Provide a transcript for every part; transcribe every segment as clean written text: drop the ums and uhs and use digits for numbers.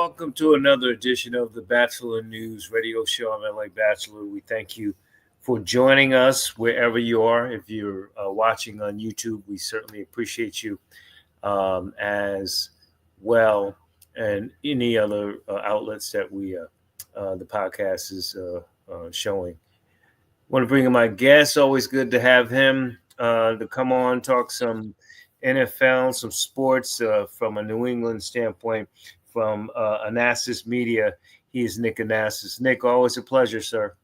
welcome to another edition of the Batchelor News Radio Show. I'm LA Batchelor. We thank you for joining us wherever you are. If you're watching on YouTube, we certainly appreciate you as well, and any other outlets that the podcast is showing. Want to bring in my guest. Always good to have him to come on, talk some NFL, some sports from a New England standpoint, from Anasis Media. He is Nick Anasis. Nick, always a pleasure, sir.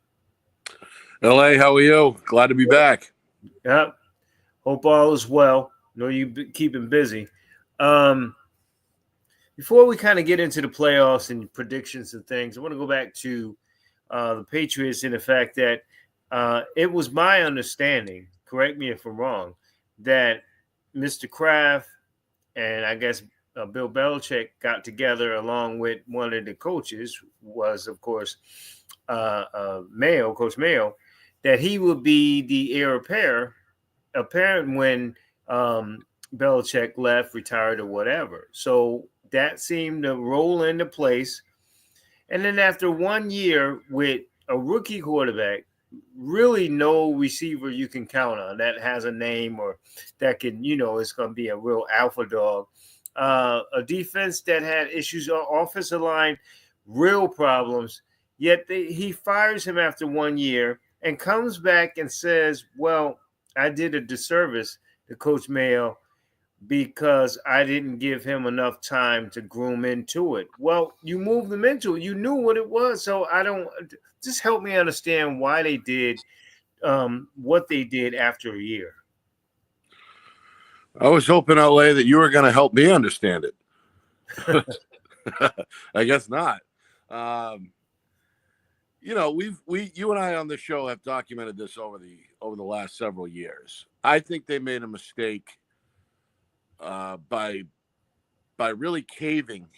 LA, how are you? Glad to be back. Yep. Hope all is well. Know you keeping busy. Before we kind of get into the playoffs and predictions and things, I want to go back to the Patriots and the fact that it was my understanding, correct me if I'm wrong, that Mr. Kraft and I guess Bill Belichick got together along with one of the coaches, was of course Coach Mayo, that he would be the heir apparent when Belichick left, retired, or whatever. So that seemed to roll into place. And then after 1 year with a rookie quarterback, really no receiver you can count on that has a name or that can, it's going to be a real alpha dog. A defense that had issues, offensive line, real problems. Yet he fires him after 1 year and comes back and says, well, I did a disservice to Coach Mayo because I didn't give him enough time to groom into it. Well, you moved them into it. You knew what it was. So just help me understand why they did what they did after a year. I was hoping, LA, that you were going to help me understand it. I guess not. You and I on the show have documented this over the last several years. I think they made a mistake by really caving,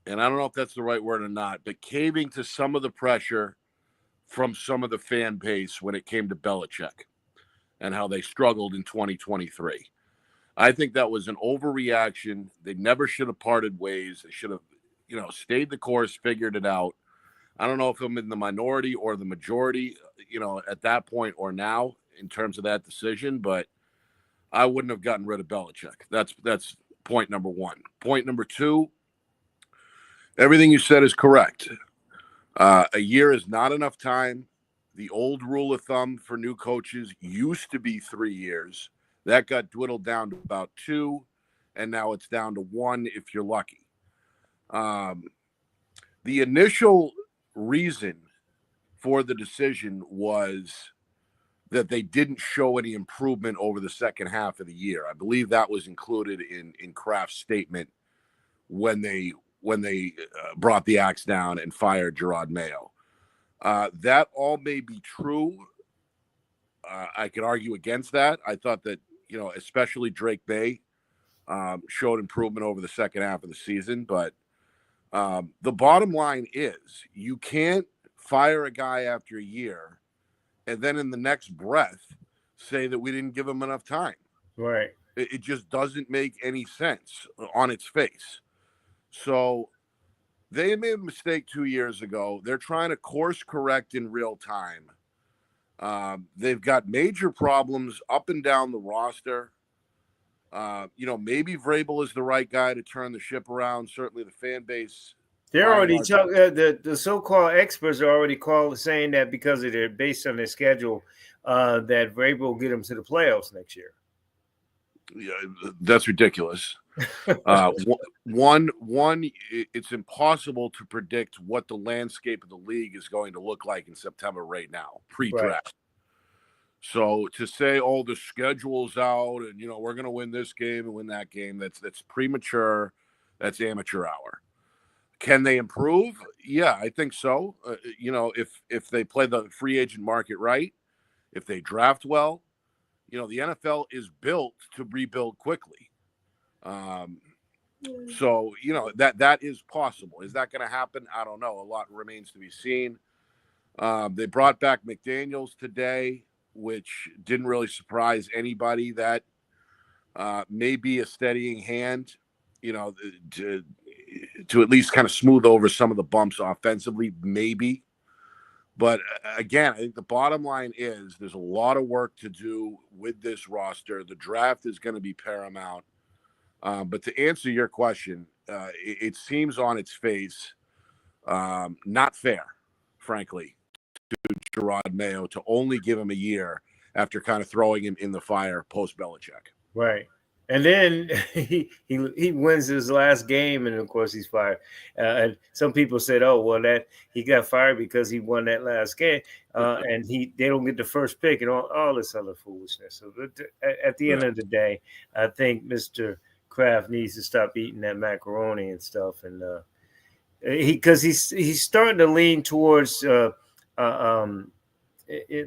and I don't know if that's the right word or not, but caving to some of the pressure from some of the fan base when it came to Belichick and how they struggled in 2023. I think that was an overreaction. They never should have parted ways. They should have, stayed the course, figured it out. I don't know if I'm in the minority or the majority, at that point or now in terms of that decision, but I wouldn't have gotten rid of Belichick. That's point number one. Point number two, everything you said is correct. A year is not enough time. The old rule of thumb for new coaches used to be 3 years. That got dwindled down to about 2, and now it's down to 1 if you're lucky. The initial reason for the decision was that they didn't show any improvement over the second half of the year. I believe that was included in Kraft's statement when they brought the axe down and fired Gerard Mayo. That all may be true. I could argue against that. I thought that, especially Drake Bay showed improvement over the second half of the season. But the bottom line is you can't fire a guy after a year and then in the next breath say that we didn't give him enough time. Right. It just doesn't make any sense on its face. So they made a mistake 2 years ago. They're trying to course correct in real time. They've got major problems up and down the roster. Maybe Vrabel is the right guy to turn the ship around. Certainly the fan base. They're already the so-called experts are already saying that because of based on their schedule, that Vrabel will get them to the playoffs next year. Yeah, that's ridiculous. One, it's impossible to predict what the landscape of the league is going to look like in September right now, pre-draft. Right. So to say, the schedule's out and, we're going to win this game and win that game, that's premature. That's amateur hour. Can they improve? Yeah, I think so. If they play the free agent market right, if they draft well, the NFL is built to rebuild quickly. So, that is possible. Is that going to happen? I don't know. A lot remains to be seen. They brought back McDaniels today, which didn't really surprise anybody. That may be a steadying hand. at least kind of smooth over some of the bumps offensively, maybe. But again, I think the bottom line is there's a lot of work to do with this roster. The draft is going to be paramount. But to answer your question, it seems on its face not fair, frankly, to Gerard Mayo to only give him a year after kind of throwing him in the fire post Belichick. Right. And then he wins his last game, and of course he's fired. And some people said, "Oh, well, that he got fired because he won that last game, and they don't get the first pick and all this other foolishness." So at the end of the day, I think Mr. Kraft needs to stop eating that macaroni and stuff, and because he's starting to lean towards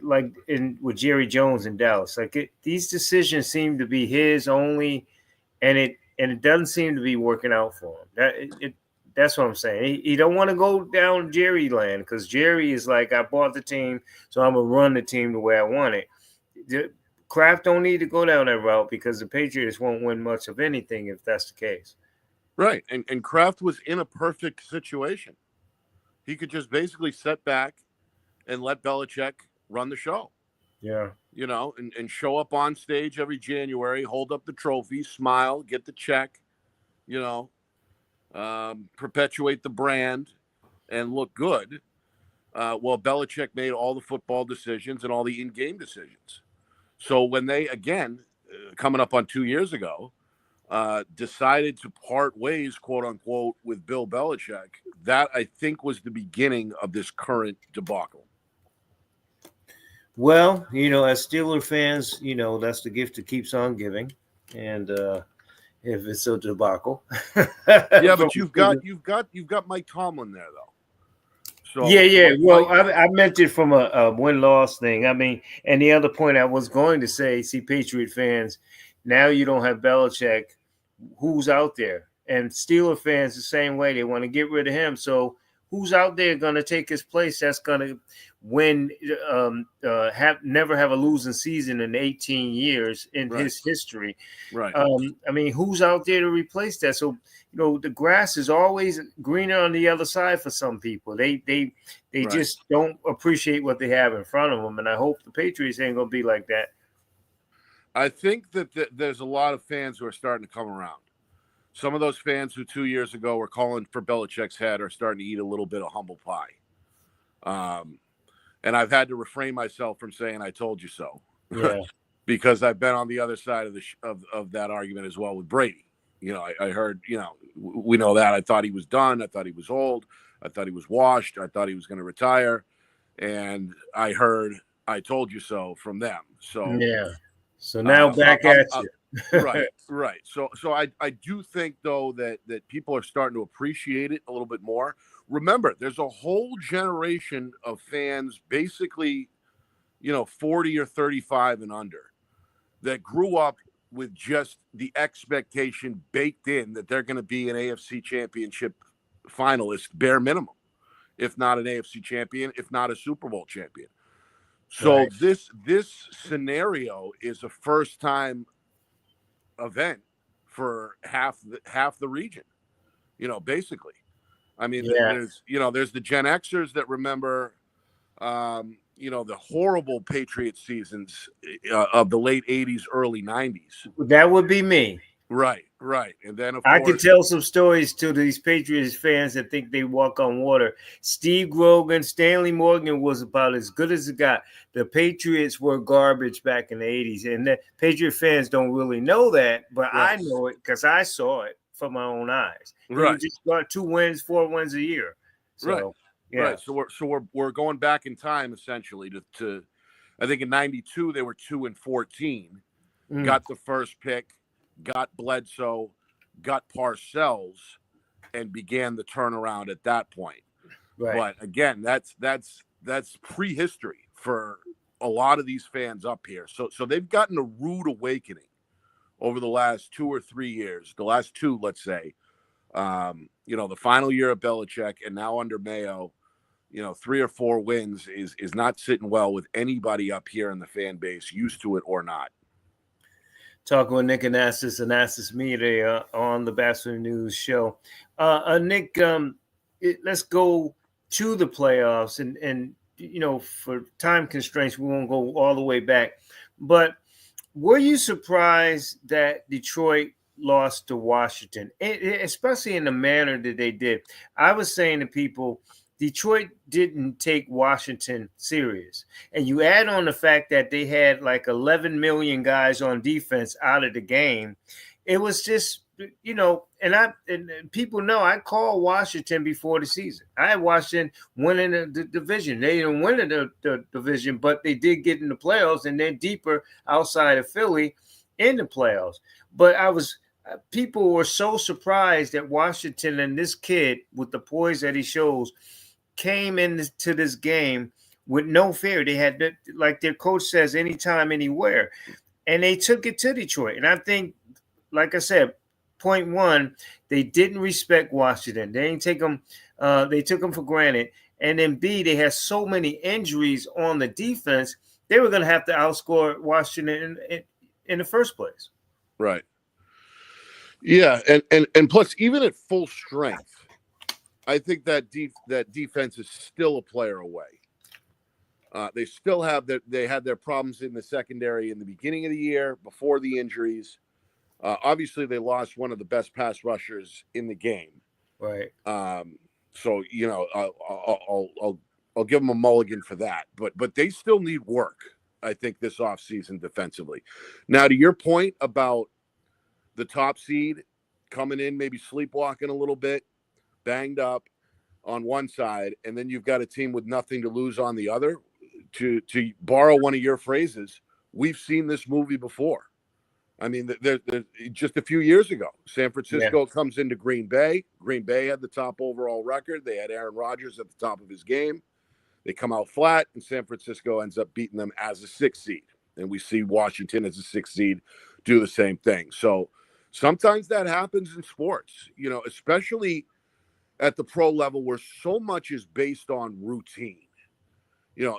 like with Jerry Jones in Dallas. Like these decisions seem to be his only, and it doesn't seem to be working out for him. That's what I'm saying. He don't want to go down Jerry land because Jerry is like, I bought the team, so I'm gonna run the team the way I want it. Kraft don't need to go down that route because the Patriots won't win much of anything if that's the case. Right, and Kraft was in a perfect situation. He could just basically sit back and let Belichick run the show. Yeah. And show up on stage every January, hold up the trophy, smile, get the check, perpetuate the brand and look good. Well, Belichick made all the football decisions and all the in-game decisions. So when they, again, coming up on 2 years ago, decided to part ways, quote unquote, with Bill Belichick, that I think was the beginning of this current debacle. Well, as Steeler fans, that's the gift that keeps on giving, and if it's a debacle, yeah. But you've got Mike Tomlin there, though. So yeah. Well, I meant it from a win-loss thing. I mean, and the other point I was going to say, see, Patriot fans, now you don't have Belichick. Who's out there? And Steeler fans the same way. They want to get rid of him. So who's out there going to take his place? That's going to win, never have a losing season in 18 years in his history. Right. I mean, who's out there to replace that? So, the grass is always greener on the other side for some people. They just don't appreciate what they have in front of them. And I hope the Patriots ain't going to be like that. I think that there's a lot of fans who are starting to come around. Some of those fans who 2 years ago were calling for Belichick's head are starting to eat a little bit of humble pie. And I've had to refrain myself from saying "I told you so," because I've been on the other side of that argument as well with Brady. I heard, we know that. I thought he was done. I thought he was old. I thought he was washed. I thought he was going to retire. And I heard "I told you so" from them. So So now back at you. Right. So I do think, though, that people are starting to appreciate it a little bit more. Remember, there's a whole generation of fans, basically, 40 or 35 and under, that grew up with just the expectation baked in that they're going to be an AFC championship finalist, bare minimum, if not an AFC champion, if not a Super Bowl champion. So this scenario is a first-time event for half the region, basically. I mean, there's the Gen Xers that remember, the horrible Patriot seasons of the late 80s, early 90s. That would be me. Right. And then, I could tell some stories to these Patriots fans that think they walk on water. Steve Grogan, Stanley Morgan was about as good as it got. The Patriots were garbage back in the 80s. And the Patriot fans don't really know that, but I know it because I saw it from my own eyes. They just got 2 wins, 4 wins a year. So, Right. So we're going back in time, essentially, to I think in 92 they were 2-14, got the first pick, got Bledsoe, got Parcells, and began the turnaround at that point. Right. But again, that's prehistory for a lot of these fans up here. So they've gotten a rude awakening over the last 2 or 3 years. The last 2, let's say. The final year of Belichick and now under Mayo, 3 or 4 wins is not sitting well with anybody up here in the fan base, used to it or not. Talking with Nick Anastas Media on the Batchelor News Show. Nick, let's go to the playoffs, and for time constraints, we won't go all the way back. But were you surprised that Detroit lost to Washington, especially in the manner that they did? I was saying to people, Detroit didn't take Washington serious. And you add on the fact that they had like 11 million guys on defense out of the game. It was just, and people know I called Washington before the season. I had Washington winning the division. They didn't win the division, but they did get in the playoffs, and they're deeper outside of Philly in the playoffs. But people were so surprised that Washington and this kid with the poise that he shows came into this game with no fear. They had, like their coach says, anytime, anywhere, and they took it to Detroit. And I think, like I said, point one, they didn't respect Washington. They didn't take them. They took them for granted. And then B, they had so many injuries on the defense. They were going to have to outscore Washington in the first place. Right. Yeah, and plus, even at full strength, I think that defense is still a player away. They still have they had their problems in the secondary in the beginning of the year before the injuries. Obviously, they lost one of the best pass rushers in the game. Right. So I'll give them a mulligan for that. But they still need work, I think, this offseason defensively. Now, to your point about the top seed coming in, maybe sleepwalking a little bit, banged up on one side, and then you've got a team with nothing to lose on the other. To borrow one of your phrases, we've seen this movie before. I mean, just a few years ago, San Francisco comes into Green Bay. Green Bay had the top overall record. They had Aaron Rodgers at the top of his game. They come out flat, and San Francisco ends up beating them as a 6th seed. And we see Washington as a 6th seed do the same thing. So sometimes that happens in sports, especially at the pro level where so much is based on routine.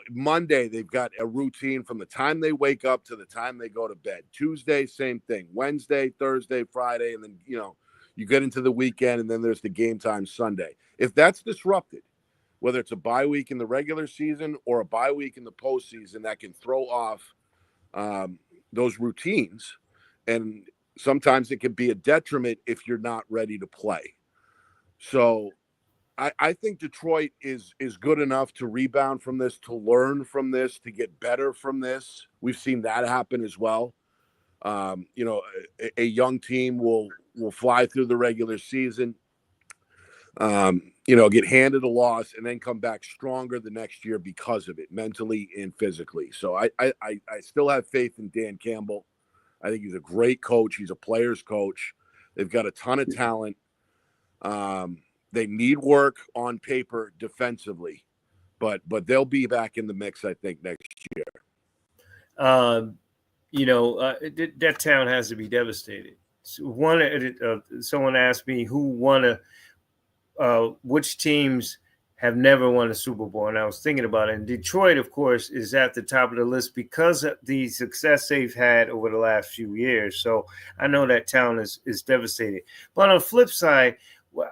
Monday, they've got a routine from the time they wake up to the time they go to bed. Tuesday, same thing. Wednesday, Thursday, Friday, and then, you get into the weekend, and then there's the game time Sunday. If that's disrupted, whether it's a bye week in the regular season or a bye week in the postseason, that can throw off those routines. And sometimes it can be a detriment if you're not ready to play. So I think Detroit is good enough to rebound from this, to learn from this, to get better from this. We've seen that happen as well. A young team will fly through the regular season, get handed a loss and then come back stronger the next year because of it, mentally and physically. So I still have faith in Dan Campbell. I think he's a great coach. He's a player's coach. They've got a ton of talent. They need work on paper defensively, but they'll be back in the mix, I think, next year. That town has to be devastated. Someone asked me which teams have never won a Super Bowl, and I was thinking about it. And Detroit, of course, is at the top of the list because of the success they've had over the last few years. So I know that town is devastated. But on the flip side,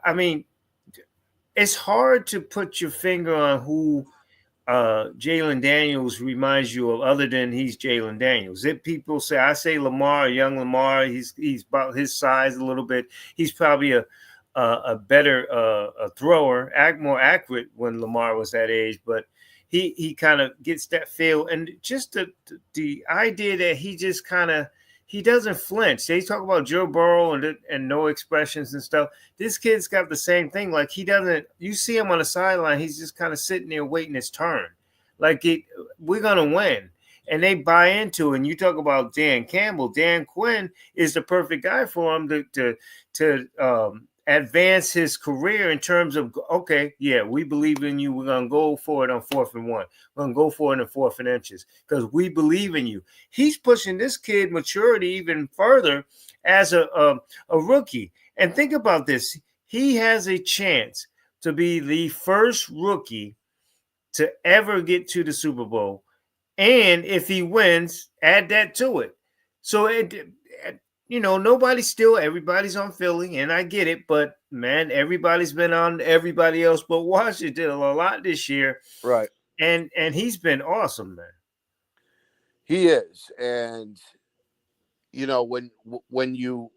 I mean, it's hard to put your finger on who Jalen Daniels reminds you of, other than he's Jalen Daniels. People say, I say Lamar, young Lamar, he's about his size a little bit. He's probably a better a thrower, more accurate when Lamar was that age, but he kind of gets that feel. And just the idea that he just kind of, he doesn't flinch. They talk about Joe Burrow and no expressions and stuff. This kid's got the same thing. Like, he doesn't, you see him on the sideline, he's just kind of sitting there waiting his turn. Like, we're going to win. And they buy into it. And you talk about Dan Campbell. Dan Quinn is the perfect guy for him to advance his career in terms of, okay, yeah, we believe in you. We're going to go for it on 4th and 1. We're going to go for it in 4th and inches because we believe in you. He's pushing this kid maturity even further as a rookie. And think about this. He has a chance to be the first rookie to ever get to the Super Bowl. And if he wins, add that to it. So everybody's on Philly, and I get it, but man, everybody's been on everybody else but Washington a lot this year, Right. and he's been awesome, man. He is. And when you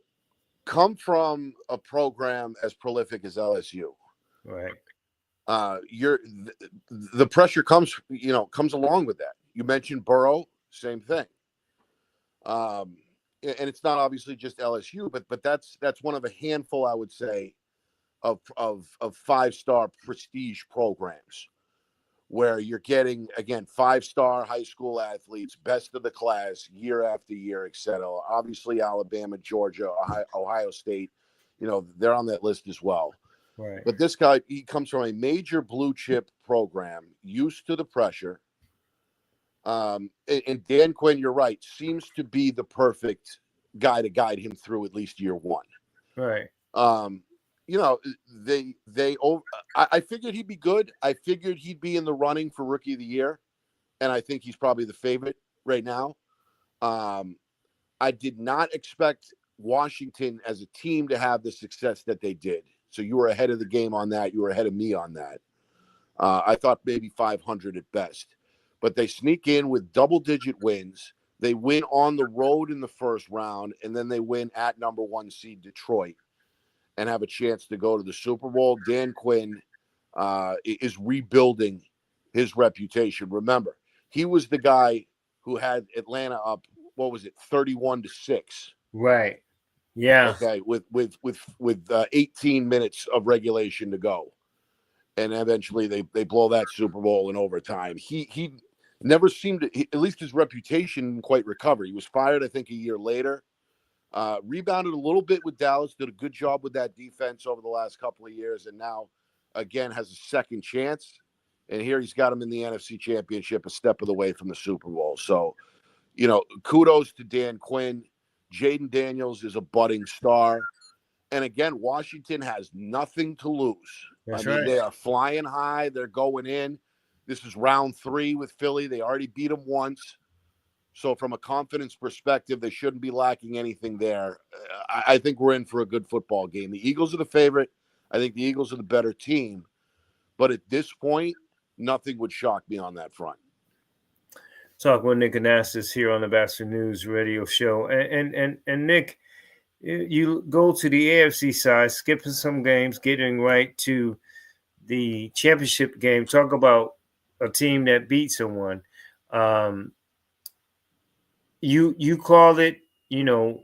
come from a program as prolific as LSU, Right, you're the pressure comes along with that. You mentioned Burrow, same thing. Um, and it's not obviously just LSU, but that's one of a handful, I would say, of 5-star prestige programs where you're getting, again, 5-star high school athletes, best of the class, year after year, et cetera. Obviously, Alabama, Georgia, Ohio State, they're on that list as well. right, But this guy, he comes from a major blue chip program, used to the pressure. And Dan Quinn, you're right, seems to be the perfect guy to guide him through at least year one. right. Um, you know, they I figured he'd be good. I figured he'd be in the running for rookie of the year, and I think he's probably the favorite right now. Um, I did not expect Washington as a team to have the success that they did. So you were ahead of the game on that. You were ahead of me on that. I thought maybe 500 at best, but they sneak in with double-digit wins. They win on the road in the first round, and then they win at number 1 seed Detroit and have a chance to go to the Super Bowl. Dan Quinn is rebuilding his reputation. Remember, he was the guy who had Atlanta up, what was it, 31-6. Right. Yeah. Okay, with 18 minutes of regulation to go, and eventually they blow that Super Bowl in overtime. He never seemed to, at least his reputation didn't quite recover. He was fired, I think, a year later. Rebounded a little bit with Dallas, did a good job with that defense over the last couple of years, and now again has a second chance. And here he's got him in the NFC Championship, a step of the way from the Super Bowl. So, kudos to Dan Quinn. Jaden Daniels is a budding star. And again, Washington has nothing to lose. I That's mean, right. they are flying high. They're going in. This is round 3 with Philly. They already beat them once. So from a confidence perspective, they shouldn't be lacking anything there. I think we're in for a good football game. The Eagles are the favorite. I think the Eagles are the better team. But at this point, nothing would shock me on that front. Talk with Nick Anastas here on the Batchelor News Radio Show, and Nick, you go to the AFC side, skipping some games, getting right to the championship game. Talk about a team that beat someone. Um, you called it. You know,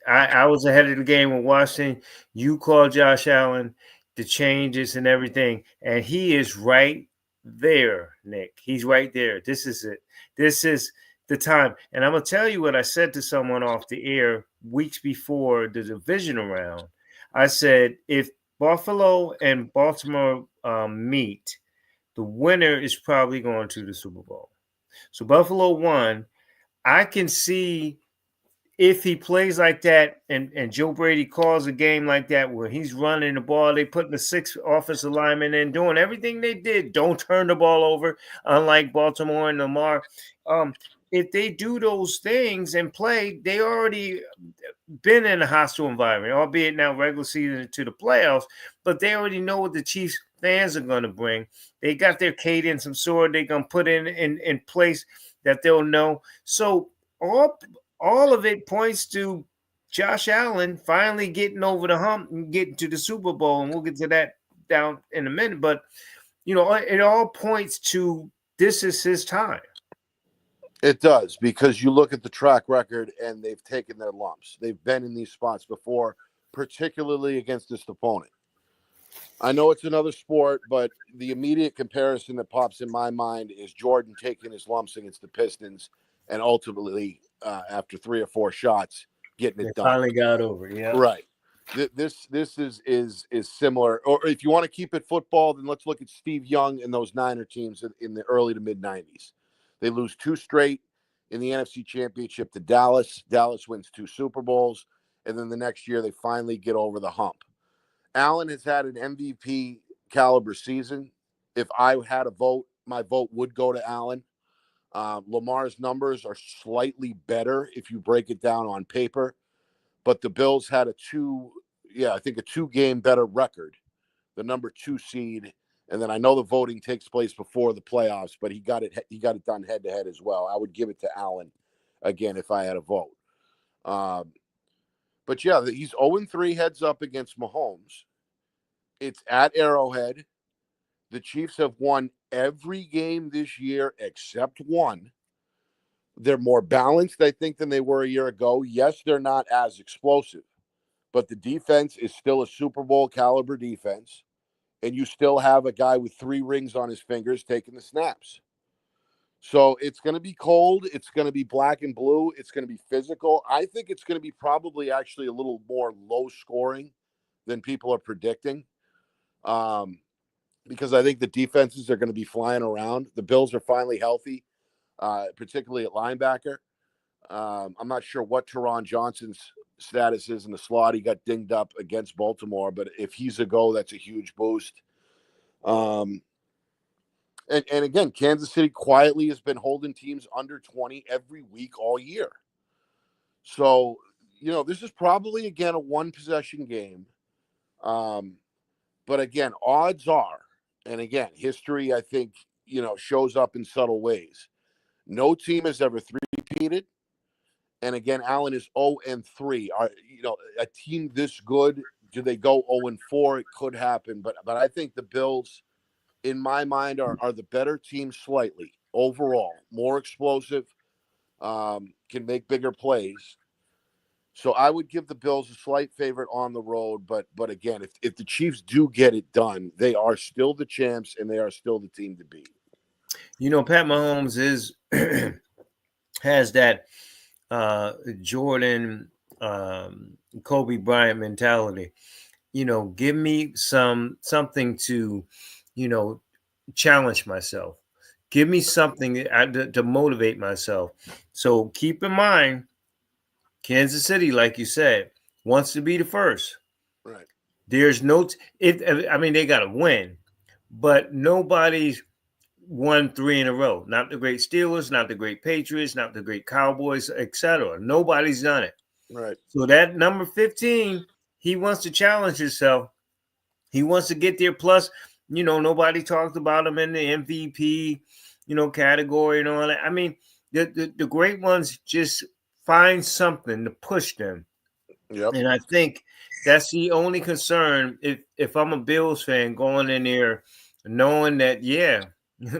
I was ahead of the game with Washington. You called Josh Allen, the changes and everything, and he is right there, Nick. He's right there. This is it. This is the time. And I'm gonna tell you what I said to someone off the air weeks before the divisional round. I said if Buffalo and Baltimore meet, the winner is probably going to the Super Bowl. So Buffalo won. I can see if he plays like that and Joe Brady calls a game like that where he's running the ball, they putting the 6 offensive linemen in, doing everything they did, don't turn the ball over, unlike Baltimore and Lamar. Um, if they do those things and play, they already been in a hostile environment, albeit now regular season to the playoffs, but they already know what the Chiefs fans are going to bring. They got their cadence, some sort they're going to put in place that they'll know. So all of it points to Josh Allen finally getting over the hump and getting to the Super Bowl, and we'll get to that down in a minute. But it all points to this is his time. It does, because you look at the track record and they've taken their lumps. They've been in these spots before, particularly against this opponent. I know it's another sport, but the immediate comparison that pops in my mind is Jordan taking his lumps against the Pistons and ultimately, after 3 or 4 shots, getting They it done. finally got over it. Yeah. Right. This is similar. Or if you want to keep it football, then let's look at Steve Young and those Niner teams in the early to mid 90s. They lose 2 straight in the NFC Championship to Dallas. Dallas wins 2 Super Bowls, and then the next year they finally get over the hump. Allen has had an MVP caliber season. If I had a vote, my vote would go to Allen. Lamar's numbers are slightly better if you break it down on paper, but the Bills had I think a 2-game better record, the number 2 seed. And then I know the voting takes place before the playoffs, but he got it done head to head as well. I would give it to Allen again if I had a vote. But yeah, he's 0-3 heads up against Mahomes. It's at Arrowhead. The Chiefs have won every game this year except one. They're more balanced, I think, than they were a year ago. Yes, they're not as explosive, but the defense is still a Super Bowl caliber defense. And you still have a guy with 3 rings on his fingers taking the snaps. So it's going to be cold. It's going to be black and blue. It's going to be physical. I think it's going to be probably actually a little more low scoring than people are predicting. Because I think the defenses are going to be flying around. The Bills are finally healthy, particularly at linebacker. I'm not sure what Teron Johnson's status is in the slot. He got dinged up against Baltimore, but if he's a go, that's a huge boost. And again, Kansas City quietly has been holding teams under 20 every week all year. So, this is probably, again, a one-possession game. But again, odds are, and again, history, I think, shows up in subtle ways. No team has ever three-peated. And again, Allen is 0-3. A team this good, do they go 0-4? It could happen. But I think the Bills, in my mind, are the better team slightly overall, more explosive, can make bigger plays. So I would give the Bills a slight favorite on the road. But again, if the Chiefs do get it done, they are still the champs and they are still the team to beat. Pat Mahomes has that Jordan, Kobe Bryant mentality. Give me something to, challenge myself. Give me something to motivate myself. So keep in mind, Kansas City, like you said, wants to be the first. Right. There's they got to win, but nobody's won 3 in a row. Not the great Steelers, not the great Patriots, not the great Cowboys, etc. Nobody's done it. Right. So that number 15, he wants to challenge himself. He wants to get there. Plus, nobody talked about him in the MVP, category and all that. I mean, the great ones just find something to push them. Yep. And I think that's the only concern if I'm a Bills fan going in there knowing that,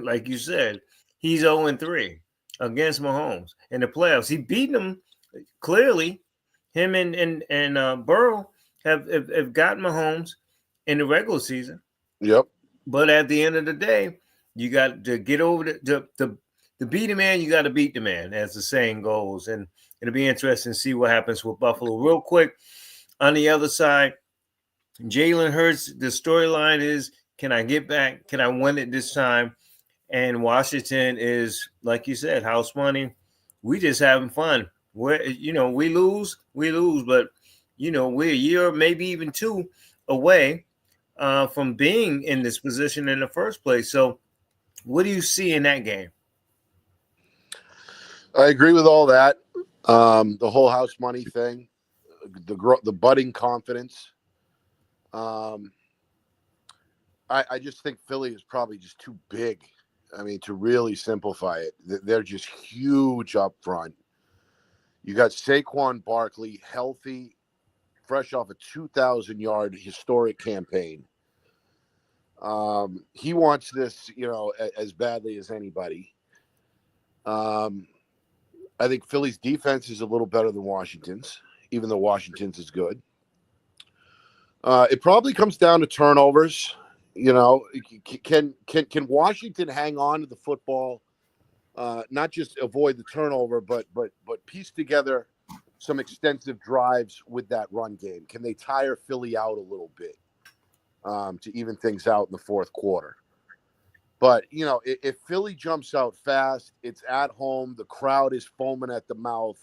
like you said, he's 0-3 against Mahomes in the playoffs. He beat them clearly. Him and Burrow have gotten Mahomes in the regular season. Yep. But at the end of the day, you got to get over to beat a man. You got to beat the man, as the saying goes. And it'll be interesting to see what happens with Buffalo. Real quick, on the other side, Jalen Hurts. The storyline is, can I get back? Can I win it this time? And Washington is, like you said, house money. We just having fun. We lose, but we're a year, maybe even 2 away from being in this position in the first place. So, what do you see in that game? I agree with all that. The whole house money thing, the budding confidence. I just think Philly is probably just too big. I mean, to really simplify it, they're just huge up front. You got Saquon Barkley, healthy, fresh off a 2,000-yard historic campaign. He wants this, as badly as anybody. I think Philly's defense is a little better than Washington's, even though Washington's is good. It probably comes down to turnovers. Can Washington hang on to the football, not just avoid the turnover, but piece together some extensive drives with that run game? Can they tire Philly out a little bit to even things out in the fourth quarter? But, if Philly jumps out fast, it's at home, the crowd is foaming at the mouth.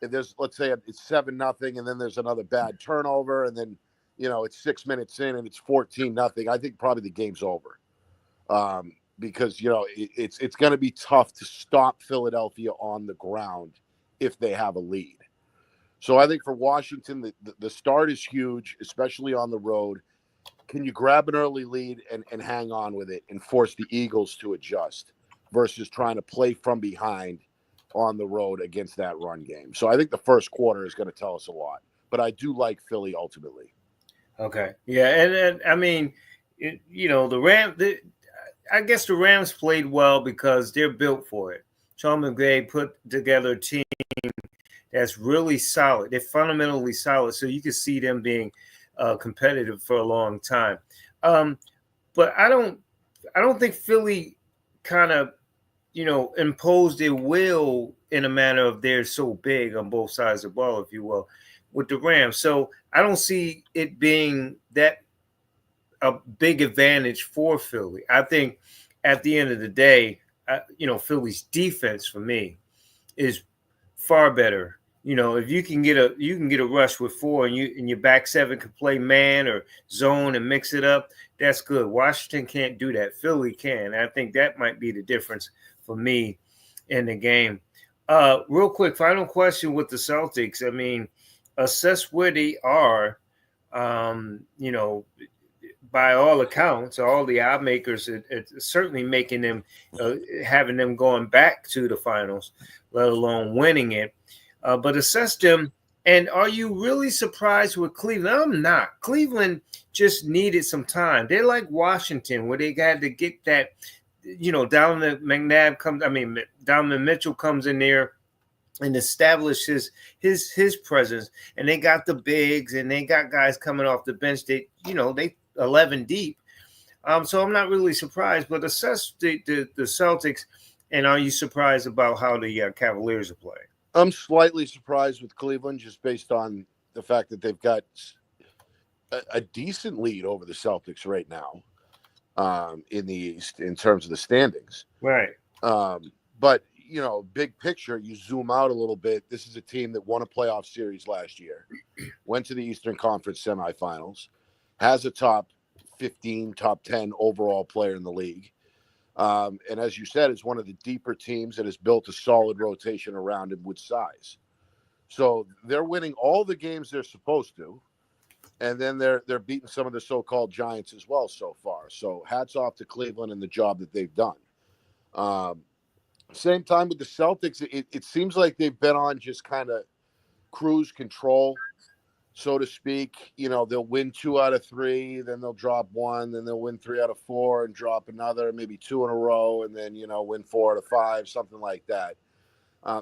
If there's, let's say it's 7-0, and then there's another bad turnover, and then, it's 6 minutes in and it's 14-0. I think probably the game's over because, it's going to be tough to stop Philadelphia on the ground if they have a lead. So I think for Washington, the start is huge, especially on the road. Can you grab an early lead and hang on with it and force the Eagles to adjust versus trying to play from behind on the road against that run game? So I think the first quarter is going to tell us a lot. But I do like Philly ultimately. Okay. Yeah, and I mean, the I guess the Rams played well because they're built for it. Sean McVay put together a team that's really solid. They're fundamentally solid, so you can see them being competitive for a long time. Um, but I don't think Philly kind of imposed their will in a manner of they're so big on both sides of the ball, if you will, with the Rams. So I don't see it being that a big advantage for Philly. I think at the end of the day, Philly's defense for me is far better. If you can get a rush with four and your back seven can play man or zone and mix it up, that's good. Washington can't do that. Philly can. I think that might be the difference for me in the game. Real quick, final question with the Celtics. I mean, assess where they are. Um, you know, by all accounts, all the odd makers, it's certainly making them, having them going back to the finals, let alone winning it. But assess them. And are you really surprised with Cleveland? I'm not. Cleveland just needed some time. They're like Washington, where they had to get that. Donovan McNabb comes. I mean, Donovan Mitchell comes in there and establishes his presence, and they got the bigs, and they got guys coming off the bench. They 11 deep. So I'm not really surprised. But assess the Celtics, and are you surprised about how the Cavaliers are playing? I'm slightly surprised with Cleveland just based on the fact that they've got a decent lead over the Celtics right now in the East in terms of the standings. Right. But, big picture, you zoom out a little bit. This is a team that won a playoff series last year, went to the Eastern Conference semifinals, has a top 15, top 10 overall player in the league. And as you said, is one of the deeper teams that has built a solid rotation around him with size. So they're winning all the games they're supposed to, and then they're beating some of the so-called giants as well so far. So hats off to Cleveland and the job that they've done. Same time with the Celtics, it seems like they've been on just kind of cruise control, so to speak. They'll win 2 out of 3, then they'll drop 1, then they'll win 3 out of 4 and drop another, maybe 2 in a row, and then, win 4 out of 5, something like that.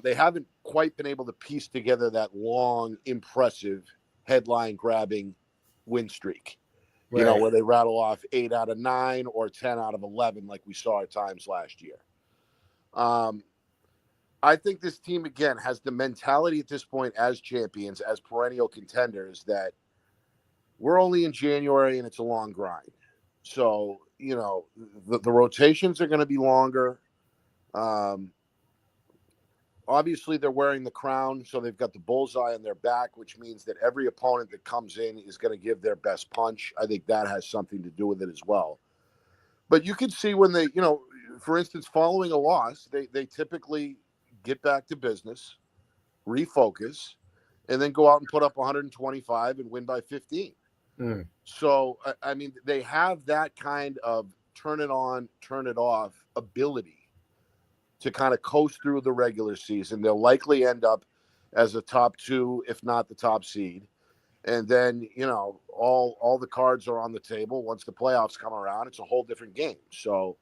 They haven't quite been able to piece together that long, impressive, headline-grabbing win streak, Right. where they rattle off 8 out of 9 or 10 out of 11 like we saw at times last year. I think this team, again, has the mentality at this point as champions, as perennial contenders, that we're only in January and it's a long grind. So, the rotations are going to be longer. Obviously, they're wearing the crown, so they've got the bullseye on their back, which means that every opponent that comes in is going to give their best punch. I think that has something to do with it as well. But you can see when they, for instance, following a loss, they typically get back to business, refocus, and then go out and put up 125 and win by 15. Mm. So, I mean, they have that kind of turn it on, turn it off ability to kind of coast through the regular season. They'll likely end up as a top 2, if not the top seed. And then, all the cards are on the table. Once the playoffs come around, it's a whole different game. So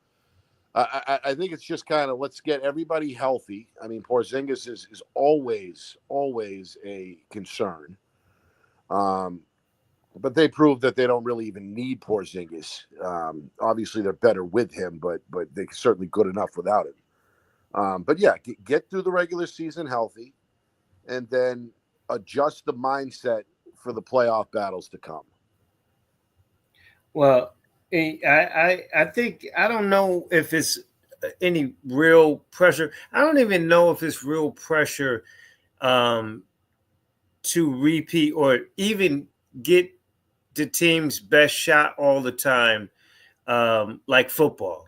I think it's just kind of, let's get everybody healthy. I mean, Porzingis is always a concern. But they proved that they don't really even need Porzingis. Obviously, they're better with him, but they're certainly good enough without him. But yeah, get through the regular season healthy, and then adjust the mindset for the playoff battles to come. Well, I think I don't know if it's any real pressure. I don't even know if it's real pressure um, to repeat or even get the team's best shot all the time, like football.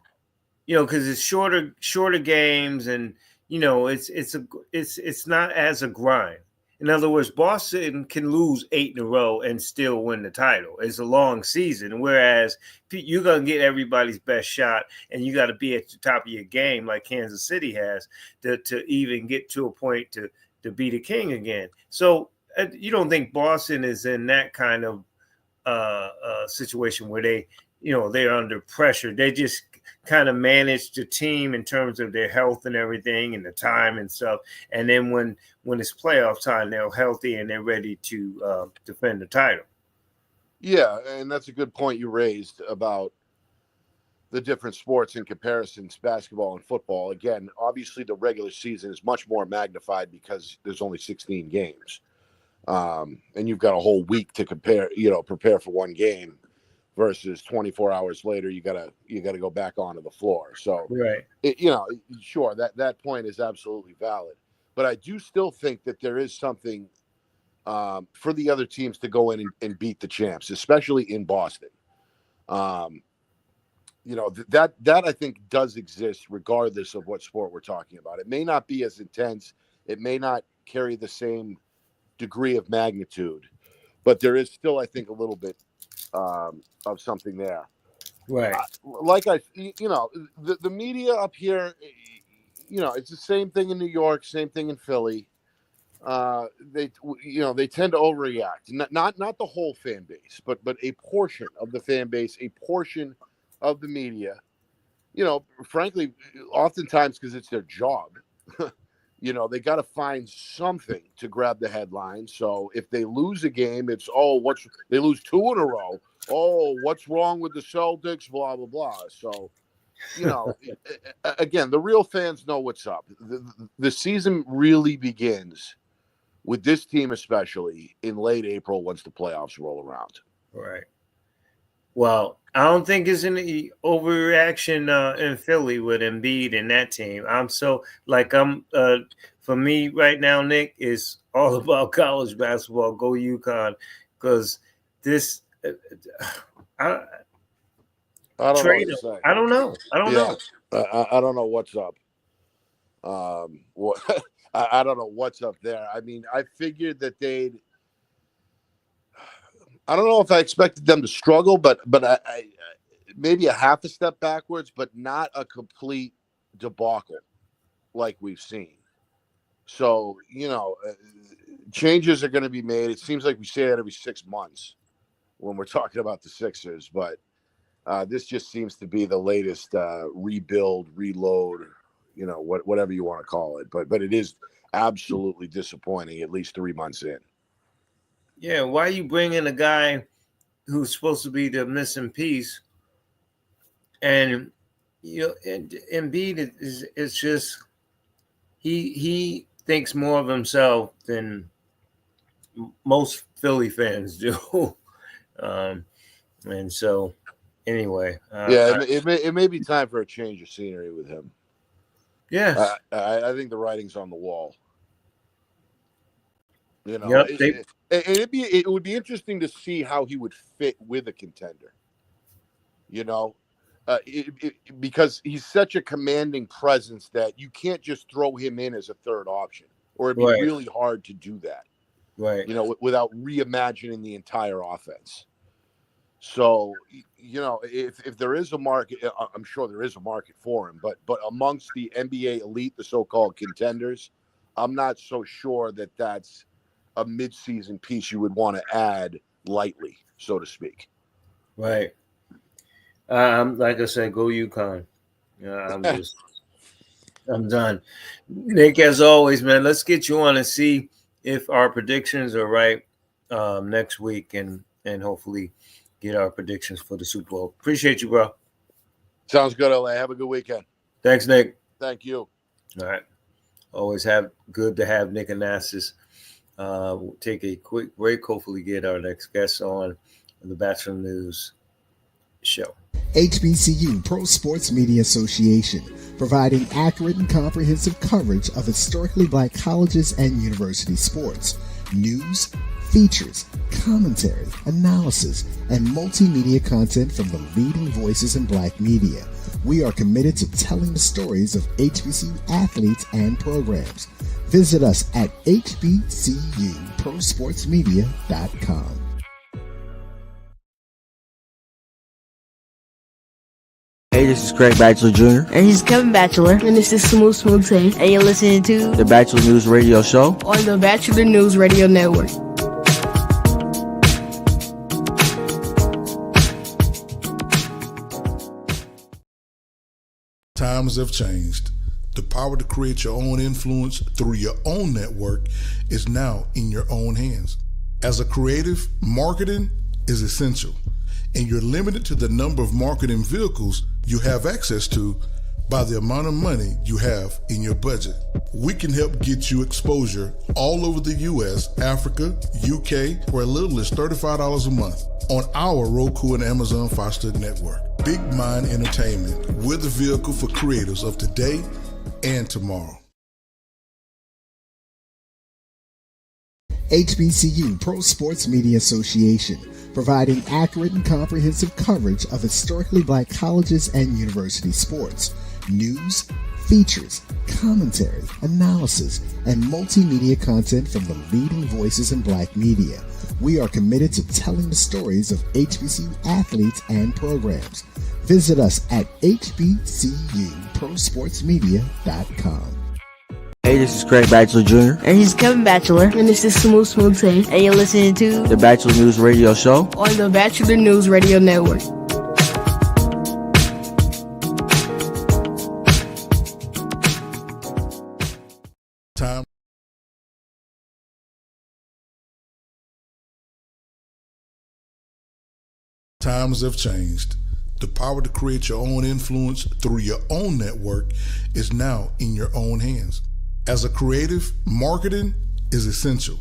Because it's shorter games, and it's not as a grind. In other words, Boston can lose 8 in a row and still win the title. It's a long season, whereas you're going to get everybody's best shot, and you got to be at the top of your game like Kansas City has to even get to a point to be the king again. So you don't think Boston is in that kind of situation where they're under pressure. They just kind of manage the team in terms of their health and everything and the time and stuff. And then when it's playoff time, they're healthy and they're ready to defend the title. Yeah, and that's a good point you raised about the different sports in comparisons, basketball and football. Again, obviously the regular season is much more magnified because there's only 16 games. And you've got a whole week to prepare for one game versus 24 hours later, you gotta go back onto the floor. So, right. Sure, that point is absolutely valid. But I do still think that there is something for the other teams to go in and beat the champs, especially in Boston. That I think does exist regardless of what sport we're talking about. It may not be as intense. It may not carry the same degree of magnitude, but there is still, I think, a little bit of something there. Right. The media up here, it's the same thing in New York, same thing in Philly. They tend to overreact. Not the whole fan base, but a portion of the fan base, a portion of the media. Frankly, oftentimes because it's their job. They got to find something to grab the headline. So if they lose a game, it's they lose 2 in a row. Oh, what's wrong with the Celtics? Blah blah blah. So, again, the real fans know what's up. The season really begins with this team, especially in late April once the playoffs roll around. Right. Well, I don't think it's any overreaction in Philly with Embiid and that team. For me right now, Nick, is all about college basketball. Go UConn, because this. I don't know. I don't know. I don't know what's up. I don't know what's up there. I mean, I figured that they'd. I don't know if I expected them to struggle, but I maybe a half a step backwards, but not a complete debacle like we've seen. So, changes are going to be made. It seems like we say that every 6 months when we're talking about the Sixers, but this just seems to be the latest rebuild, reload, whatever you want to call it. But it is absolutely disappointing, at least 3 months in. Yeah, why you bring in a guy who's supposed to be the missing piece, and Embiid is just he thinks more of himself than most Philly fans do, and so anyway, it may be time for a change of scenery with him. Yes, I think the writing's on the wall. Yep, it would be interesting to see how he would fit with a contender. Because he's such a commanding presence that you can't just throw him in as a third option, or it'd be really hard to do that. Right. Without reimagining the entire offense. So, if there is a market, I'm sure there is a market for him, but amongst the NBA elite, the so-called contenders, I'm not so sure that that's a mid-season piece you would want to add lightly, so to speak. Right. Like I said, go UConn. I'm done. Nick, as always, man, let's get you on and see if our predictions are right next week, and hopefully get our predictions for the Super Bowl. Appreciate you, bro. Sounds good, LA. Have a good weekend. Thanks, Nick. Thank you. All right. Always good to have Nick Anastas. We'll take a quick break. Hopefully get our next guest on the Batchelor News show. HBCU Pro Sports Media Association, providing accurate and comprehensive coverage of historically black colleges and university sports, news, features, commentary, analysis, and multimedia content from the leading voices in black media. We are committed to telling the stories of HBCU athletes and programs. Visit us at hbcuprosportsmedia.com. Hey, this is Craig Batchelor Jr. And he's Kevin Batchelor. And this is Smooth Tay. And you're listening to the Batchelor News Radio Show on the Batchelor News Radio Network. Times have changed. The power to create your own influence through your own network is now in your own hands. As a creative, marketing is essential, and you're limited to the number of marketing vehicles you have access to by the amount of money you have in your budget. We can help get you exposure all over the US, Africa, UK for as little as $35 a month on our Roku and Amazon Fire Stick network. Big Mind Entertainment, we're the vehicle for creators of today and tomorrow. HBCU Pro Sports Media Association, providing accurate and comprehensive coverage of historically black colleges and university sports, news, features, commentary, analysis, and multimedia content from the leading voices in black media. We are committed to telling the stories of HBCU athletes and programs. Visit us at hbcuprosportsmedia.com. Hey, this is Craig Batchelor Jr. And he's Kevin Batchelor. And this is Smooth Tay. And you're listening to the Batchelor News Radio Show on the Batchelor News Radio Network. Times have changed. The power to create your own influence through your own network is now in your own hands. As a creative, marketing is essential,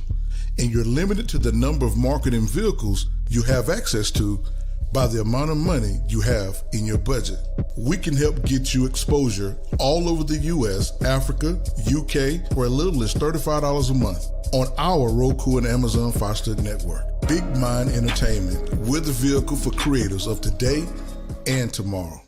and you're limited to the number of marketing vehicles you have access to by the amount of money you have in your budget. We can help get you exposure all over the US, Africa, UK for as little as $35 a month on our Roku and Amazon Fire Stick network. Big Mind Entertainment, we're the vehicle for creators of today and tomorrow.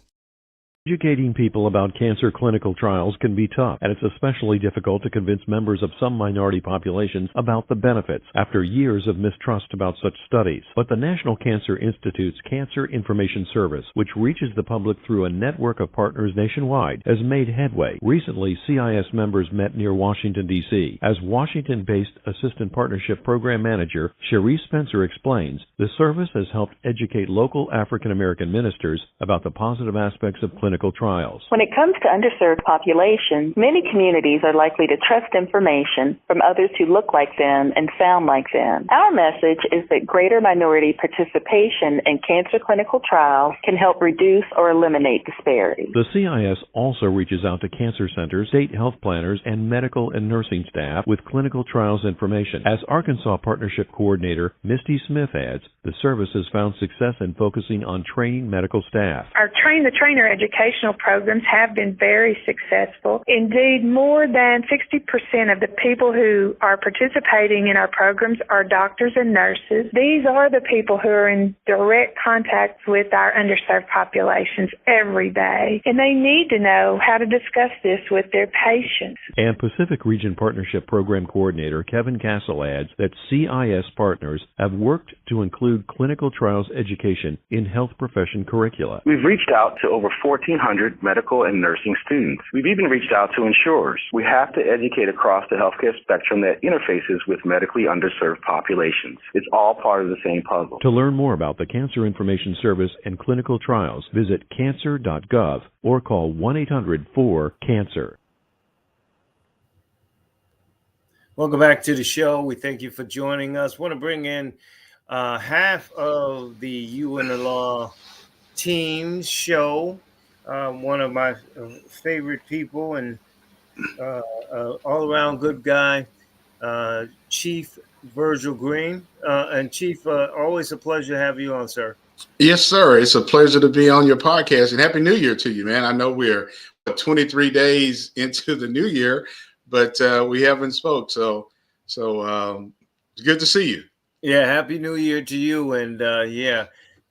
Educating people about cancer clinical trials can be tough, and it's especially difficult to convince members of some minority populations about the benefits after years of mistrust about such studies. But the National Cancer Institute's Cancer Information Service, which reaches the public through a network of partners nationwide, has made headway. Recently, CIS members met near Washington, D.C. As Washington-based Assistant Partnership Program Manager, Cherie Spencer explains, the service has helped educate local African American ministers about the positive aspects of clinical trials. When it comes to underserved populations, many communities are likely to trust information from others who look like them and sound like them. Our message is that greater minority participation in cancer clinical trials can help reduce or eliminate disparities. The CIS also reaches out to cancer centers, state health planners, and medical and nursing staff with clinical trials information. As Arkansas Partnership Coordinator Misty Smith adds, the service has found success in focusing on training medical staff. Our Train the Trainer educational programs have been very successful. Indeed, more than 60% of the people who are participating in our programs are doctors and nurses. These are the people who are in direct contact with our underserved populations every day, and they need to know how to discuss this with their patients. And Pacific Region Partnership Program Coordinator Kevin Castle adds that CIS partners have worked to include clinical trials education in health profession curricula. We've reached out to over 1,400 medical and nursing students. We've even reached out to insurers. We have to educate across the healthcare spectrum that interfaces with medically underserved populations. It's all part of the same puzzle. To learn more about the Cancer Information Service and clinical trials, visit cancer.gov or call 1-800-4-CANCER. Welcome back to the show. We thank you for joining us. Want to bring in half of the You and the Law team's show. One of my favorite people and all-around good guy, Chief Virgil Green. And Chief, always a pleasure to have you on, sir. Yes, sir. It's a pleasure to be on your podcast, and Happy New Year to you, man. I know we're 23 days into the new year, but we haven't spoke. So it's good to see you. Yeah, Happy New Year to you. And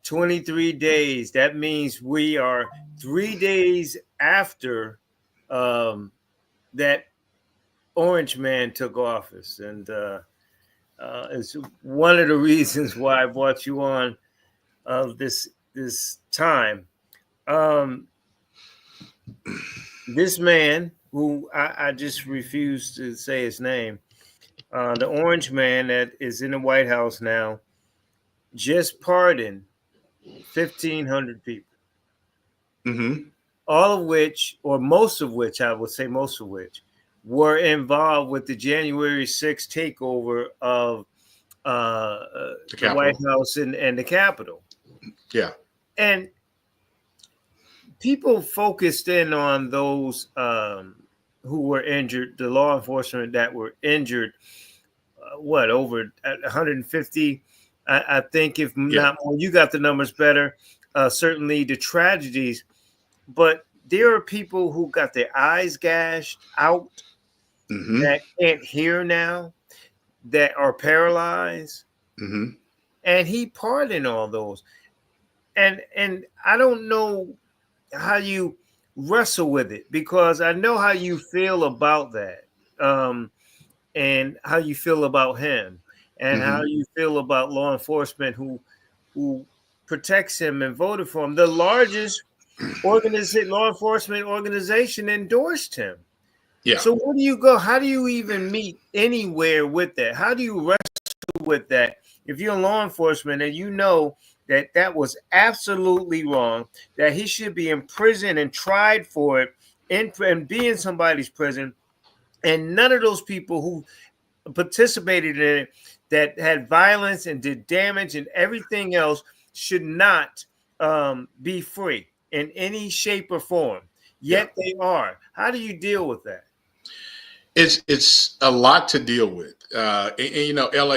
23 days. That means we are 3 days after that Orange Man took office, and it's one of the reasons why I brought you on this time. Um, this man, who I just refuse to say his name, the Orange Man that is in the White House now, just pardoned 1,500 people. Mm-hmm. All of which, or most of which, I would say most of which, were involved with the January 6th takeover of the White House and the Capitol. Yeah. And people focused in on those who were injured, the law enforcement that were injured, over 150, I think, if not more. You got the numbers better. Certainly the tragedies, but there are people who got their eyes gashed out, that can't hear now, that are paralyzed, and he pardoned all those. And I don't know how you wrestle with it, because I know how you feel about that, and how you feel about him, and how you feel about law enforcement who protects him and voted for him. The largest law enforcement organization endorsed him. Yeah. So where do you go? How do you even meet anywhere with that? How do you wrestle with that if you're in law enforcement and you know that that was absolutely wrong, that he should be in prison and tried for it, and be in somebody's prison, and none of those people who participated in it, that had violence and did damage and everything else, should not be free in any shape or form? Yet they are. How do you deal with that? It's a lot to deal with. And LA,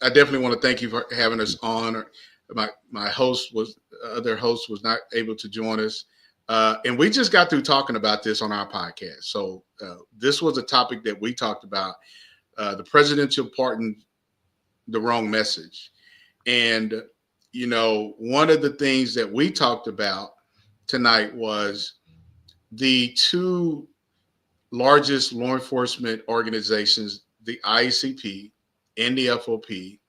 I definitely want to thank you for having us on. My other host was not able to join us. And we just got through talking about this on our podcast. So this was a topic that we talked about. The presidential pardon, the wrong message. And, one of the things that we talked about tonight was the two largest law enforcement organizations, the ICP and the FOP,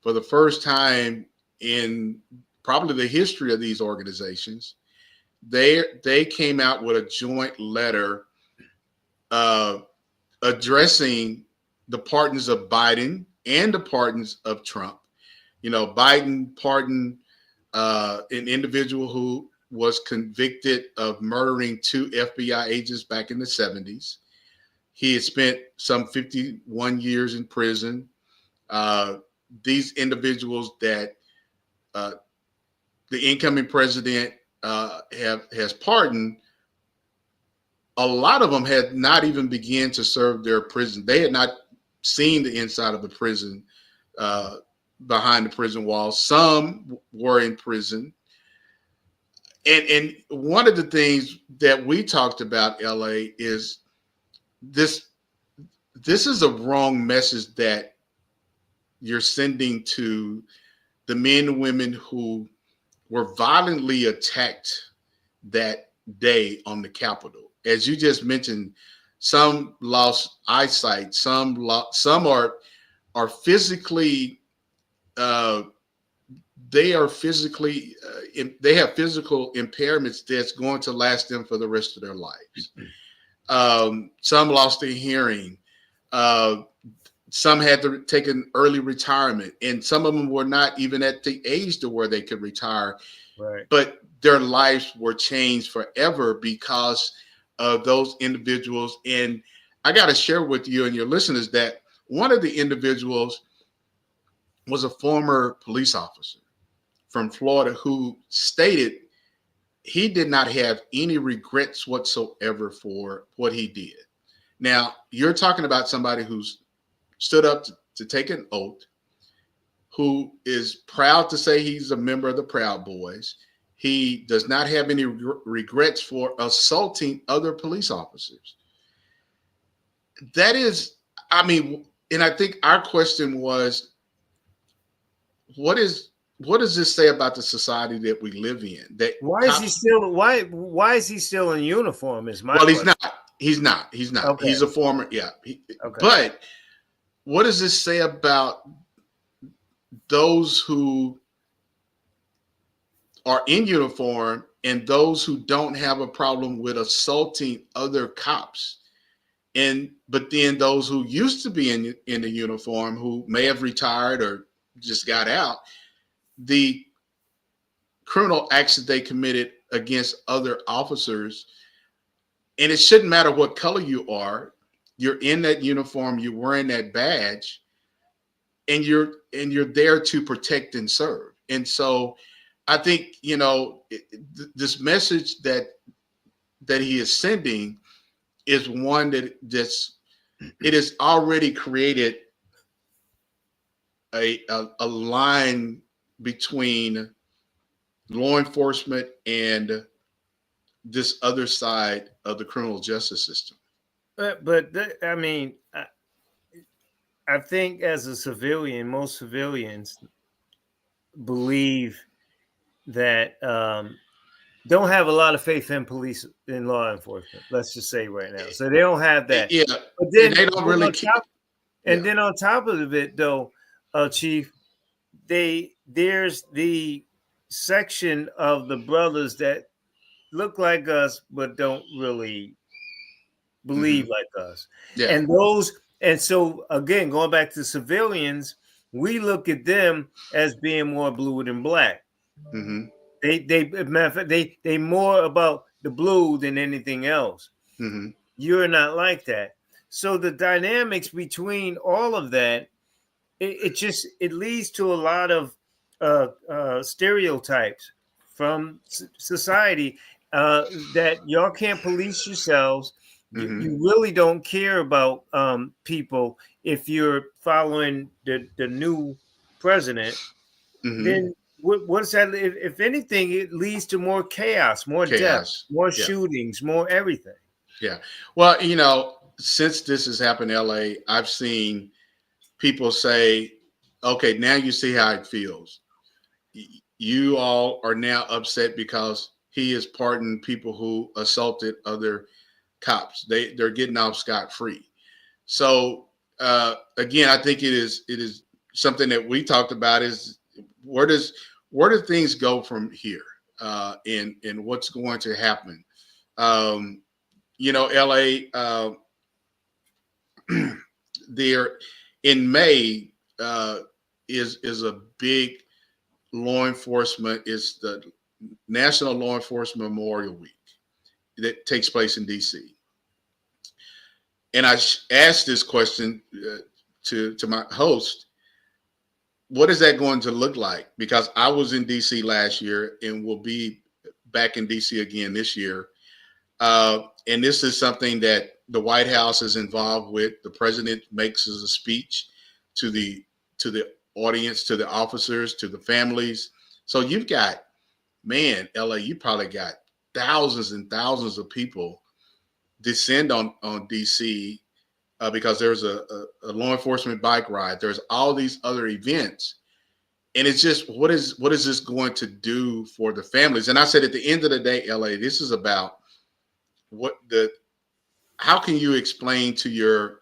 for the first time in probably the history of these organizations, they came out with a joint letter addressing the pardons of Biden and the pardons of Trump. Biden pardoned an individual who was convicted of murdering two FBI agents back in the 70s. He had spent some 51 years in prison. These individuals that the incoming president has pardoned, a lot of them had not even begun to serve their prison. They had not seen the inside of the prison, behind the prison walls. Some were in prison. And one of the things that we talked about, LA, is this is a wrong message that you're sending to the men and women who were violently attacked that day on the Capitol. As you just mentioned, some lost eyesight, some are physically they have physical impairments that's going to last them for the rest of their lives. Some lost their hearing. Some had to take an early retirement, and some of them were not even at the age to where they could retire. Right. But their lives were changed forever because of those individuals. And I got to share with you and your listeners that one of the individuals was a former police officer from Florida who stated he did not have any regrets whatsoever for what he did. Now, you're talking about somebody who's stood up to take an oath, who is proud to say he's a member of the Proud Boys. He does not have any regrets for assaulting other police officers. That is, and I think our question was, what does this say about the society that we live in? That why is he still in uniform? Is my well, question. he's not. He's not. He's not. Okay. He's a former. Yeah. Okay. But what does this say about those who are in uniform and those who don't have a problem with assaulting other cops? But then those who used to be in the uniform, who may have retired or just got out, the criminal acts that they committed against other officers, and it shouldn't matter what color you are, you're in that uniform, you're wearing that badge, and you're there to protect and serve. And so I think, this message that he is sending is one it has already created a line between law enforcement and this other side of the criminal justice system. I mean, I think as a civilian, most civilians believe that don't have a lot of faith in police, in law enforcement. Let's just say right now, so they don't have that. Yeah, but then they don't really. Then on top of it, though, Chief, there's the section of the brothers that look like us but don't really believe like us. Yeah. And so again, going back to civilians, we look at them as being more blue than black. Mm-hmm. Matter of fact, they more about the blue than anything else. Mm-hmm. You're not like that. So the dynamics between all of that, it leads to a lot of stereotypes from society that y'all can't police yourselves. You really don't care about people if you're following the new president. Then what's that? If anything, it leads to more chaos, more death, more shootings, more everything. Yeah. Well, since this has happened in LA, I've seen people say, okay, now you see how it feels. You all are now upset because he is pardoning people who assaulted other cops. They're getting off scot-free. So again, I think it is something that we talked about is where do things go from here, and what's going to happen. LA, there in May is a big law enforcement. It's the National Law Enforcement Memorial Week that takes place in DC. And I asked this question to my host, what is that going to look like? Because I was in DC last year and will be back in DC again this year. And this is something that the White House is involved with. The president makes a speech to the audience, to the officers, to the families. So you've got, LA, you probably got thousands and thousands of people descend on DC because there's a law enforcement bike ride. There's all these other events. And it's just, what is this going to do for the families? And I said, at the end of the day, LA, this is about how can you explain to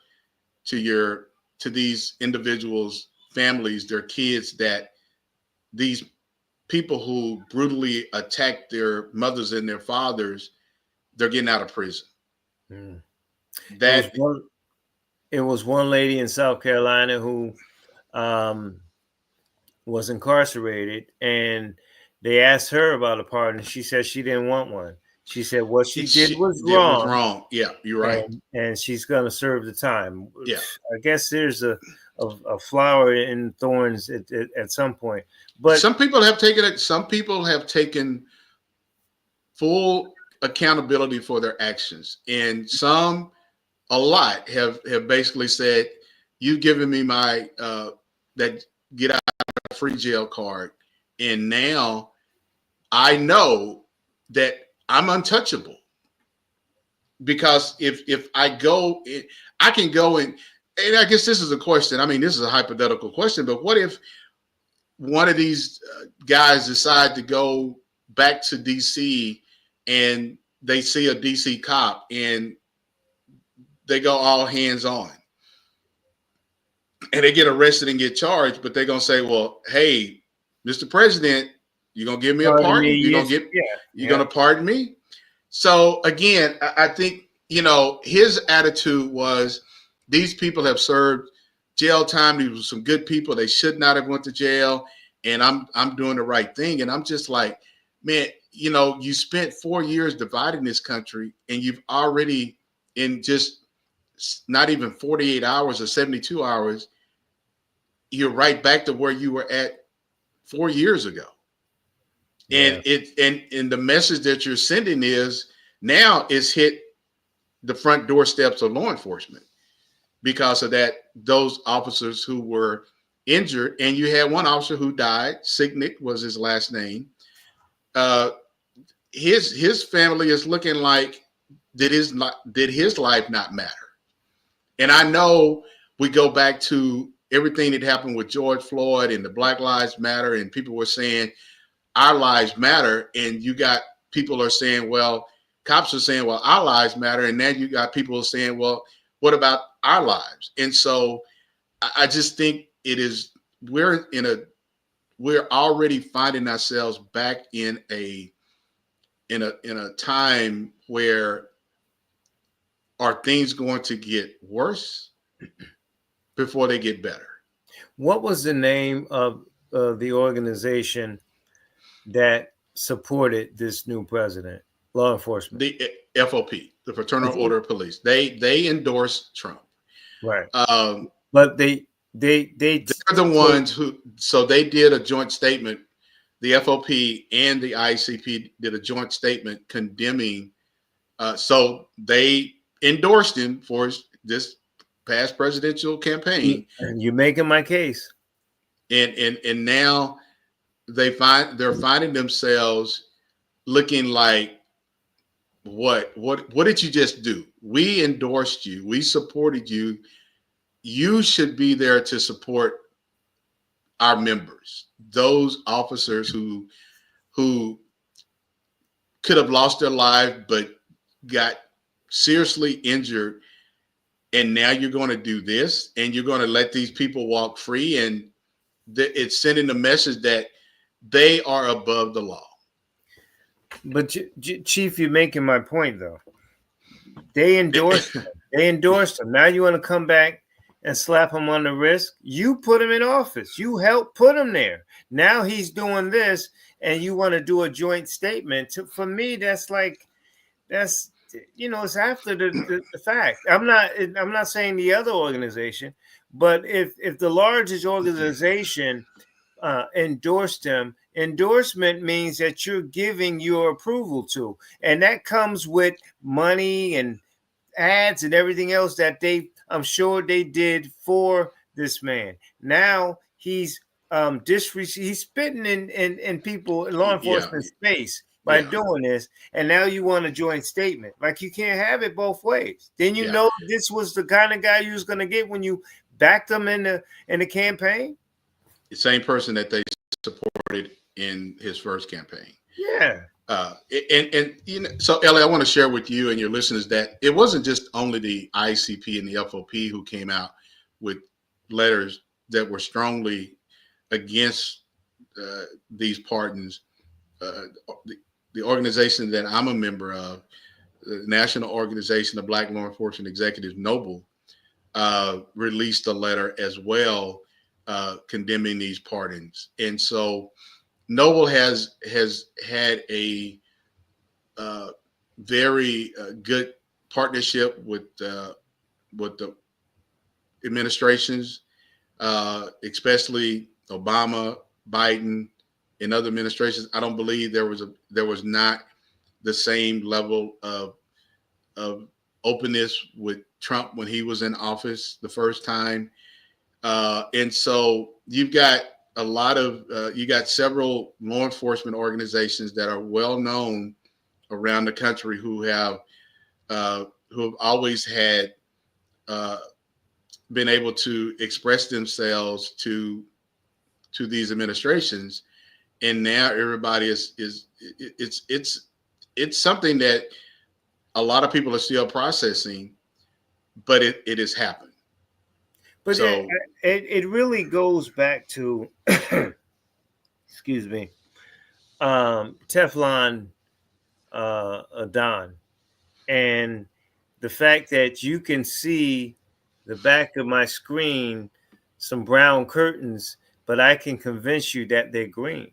these individuals, families, their kids, that these people who brutally attacked their mothers and their fathers, they're getting out of prison. It was one lady in South Carolina who was incarcerated, and they asked her about a pardon. She said she didn't want one. She said what she did was wrong. Yeah, you're right. And she's going to serve the time. Yeah, I guess there's a flower in thorns at some point. But some people have taken it. Some people have taken full accountability for their actions, and a lot have basically said, "You've given me my that get out of free jail card, and now I know that I'm untouchable, because if I go, I can go and I guess this is a question. I mean, this is a hypothetical question, but what if one of these guys decide to go back to DC and they see a DC cop and they go all hands on, and they get arrested and get charged. But they're gonna say, "Well, hey, Mr. President, you're gonna give me a Pardon me, pardon? yes, yeah, You're gonna pardon me?" So again, I think his attitude was these people have served jail time. These were some good people. They should not have went to jail, and I'm doing the right thing. And I'm just like, man, you spent 4 years dividing this country, and you've already in just not even 48 hours or 72 hours, you're right back to where you were at 4 years ago. And and the message that you're sending is now it's hit the front doorsteps of law enforcement because of those officers who were injured. And you had one officer who died. Signet was his last name. His family is looking like, did his life not matter? And I know we go back to everything that happened with George Floyd and the Black Lives Matter, and people were saying our lives matter, and you got people are saying, well, cops are saying, well, our lives matter, and then you got people saying, well, what about our lives? And so I just think we're already finding ourselves back in a time where are things going to get worse before they get better? What was the name of the organization that supported this new president? Law enforcement. The FOP, the Fraternal Order of Police. They endorsed Trump. Right. But they're the ones who. So they did a joint statement. The FOP and the ICP did a joint statement condemning. So they endorsed him for this past presidential campaign. You're making my case. And now they're finding themselves looking like, what did you just do? We endorsed you. We supported you. You should be there to support our members, those officers who could have lost their life but got seriously injured. And now you're going to do this, and you're going to let these people walk free, and it's sending a message that they are above the law. But Chief, you're making my point, though. They endorsed him. They endorsed him. Now you want to come back and slap him on the wrist? You put him in office. You helped put him there. Now he's doing this, and you want to do a joint statement. For me, that's it's after the fact. I'm not saying the other organization, but if the largest organization endorsed him, endorsement means that you're giving your approval to, and that comes with money and ads and everything else that I'm sure they did for this man. Now he's he's spitting in people in law enforcement space by doing this, and now you want a joint statement. Like, you can't have it both ways. Then you know this was the kind of guy you was going to get when you backed him in the campaign. The same person that they supported in his first campaign. Yeah. And so Ellie, I want to share with you and your listeners that it wasn't just only the ICP and the FOP who came out with letters that were strongly against these pardons. The organization that I'm a member of, the National Organization of Black Law Enforcement Executives, NOBLE, released a letter as well condemning these pardons. And so NOBLE has had a very good partnership with the administrations, especially Obama, Biden, and other administrations. I don't believe there was not the same level of openness with Trump when he was in office the first time. And so you've got you got several law enforcement organizations that are well known around the country who have always had been able to express themselves to these administrations. And now everybody it's something that a lot of people are still processing, but it has happened. But So it really goes back to, excuse me, Teflon Don, and the fact that you can see the back of my screen, some brown curtains, but I can convince you that they're green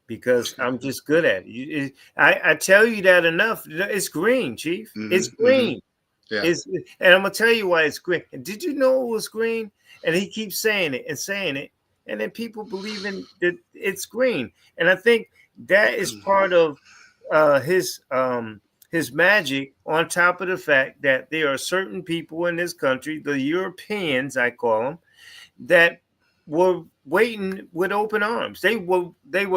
because I'm just good at it. I tell you that enough. It's green, Chief. It's green. Yeah. And I'm gonna tell you why it's green. Did you know it was green? And he keeps saying it and saying it, and then people believe in that it's green. And I think that is part of his magic. On top of the fact that there are certain people in this country, the Europeans, I call them, that were waiting with open arms. They were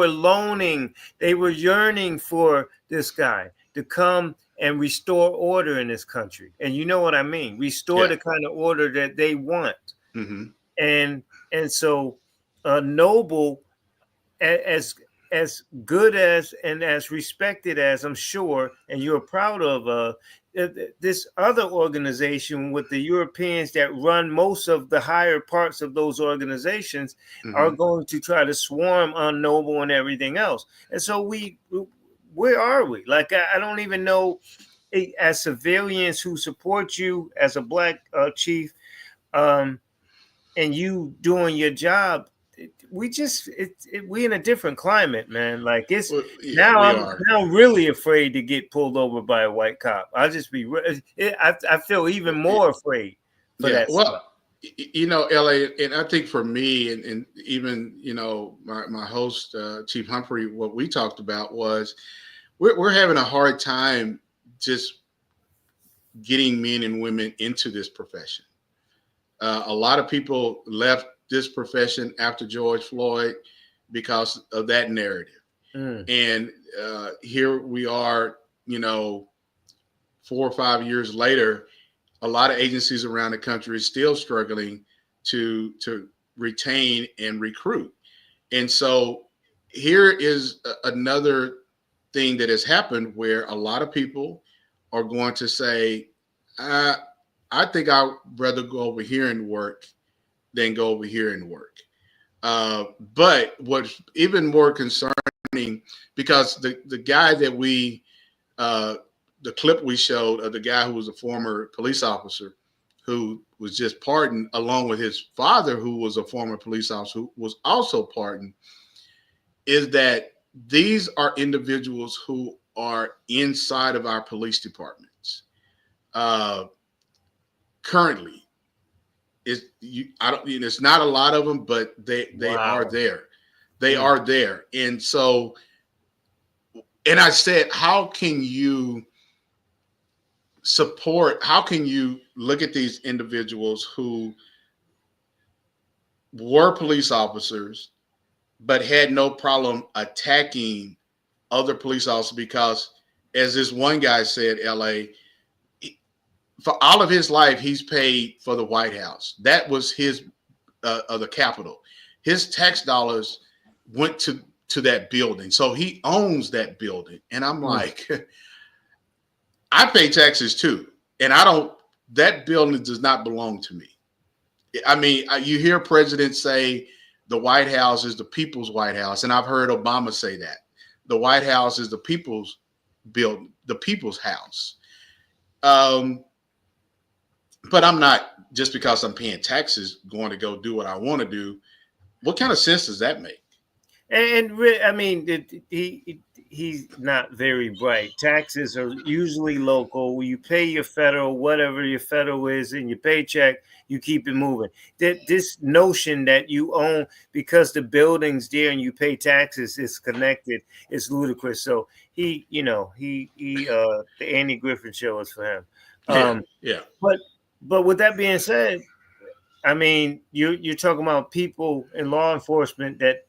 loaning, they were yearning for this guy to come and restore order in this country. And you know what I mean? Restore the kind of order that they want. And so Noble, as good as and as respected as I'm sure, and you're proud of this other organization with the Europeans that run most of the higher parts of those organizations are going to try to swarm on Noble and everything else. And so where are we? Like, I don't even know, as civilians who support you as a black chief, and you doing your job, we in a different climate, man. Like I'm now really afraid to get pulled over by a white cop. I'll just be. I feel even more afraid for that. Well, stuff. You know, LA, and I think for me, and even my host Chief Humphrey, what we talked about was we're having a hard time just getting men and women into this profession. A lot of people left this profession after George Floyd because of that narrative. And here we are, 4 or 5 years later, a lot of agencies around the country is still struggling to retain and recruit. And so here is another thing that has happened where a lot of people are going to say, I think I'd rather go over here and work than go over here and work. But what's even more concerning, because the guy that the clip we showed of the guy who was a former police officer who was just pardoned, along with his father, who was a former police officer who was also pardoned, is that these are individuals who are inside of our police departments. Currently, it's not a lot of them, but they are there. They are there. And so, and I said, how can you look at these individuals who were police officers but had no problem attacking other police officers? Because, as this one guy said, LA, for all of his life, he's paid for the White House. That was his the Capitol. His tax dollars went to that building, so he owns that building. And I'm like, I pay taxes too, and that building does not belong to me. I mean, you hear presidents say the White House is the people's White House, and I've heard Obama say that the White House is the people's building, the people's house. But I'm not, just because I'm paying taxes, going to go do what I want to do. What kind of sense does that make? And I mean, he's not very bright. Taxes are usually local. You pay your federal, whatever your federal is, in your paycheck, you keep it moving. This notion that you own because the building's there and you pay taxes is connected is ludicrous. So the Andy Griffin show is for him. But with that being said, I mean, you're talking about people in law enforcement that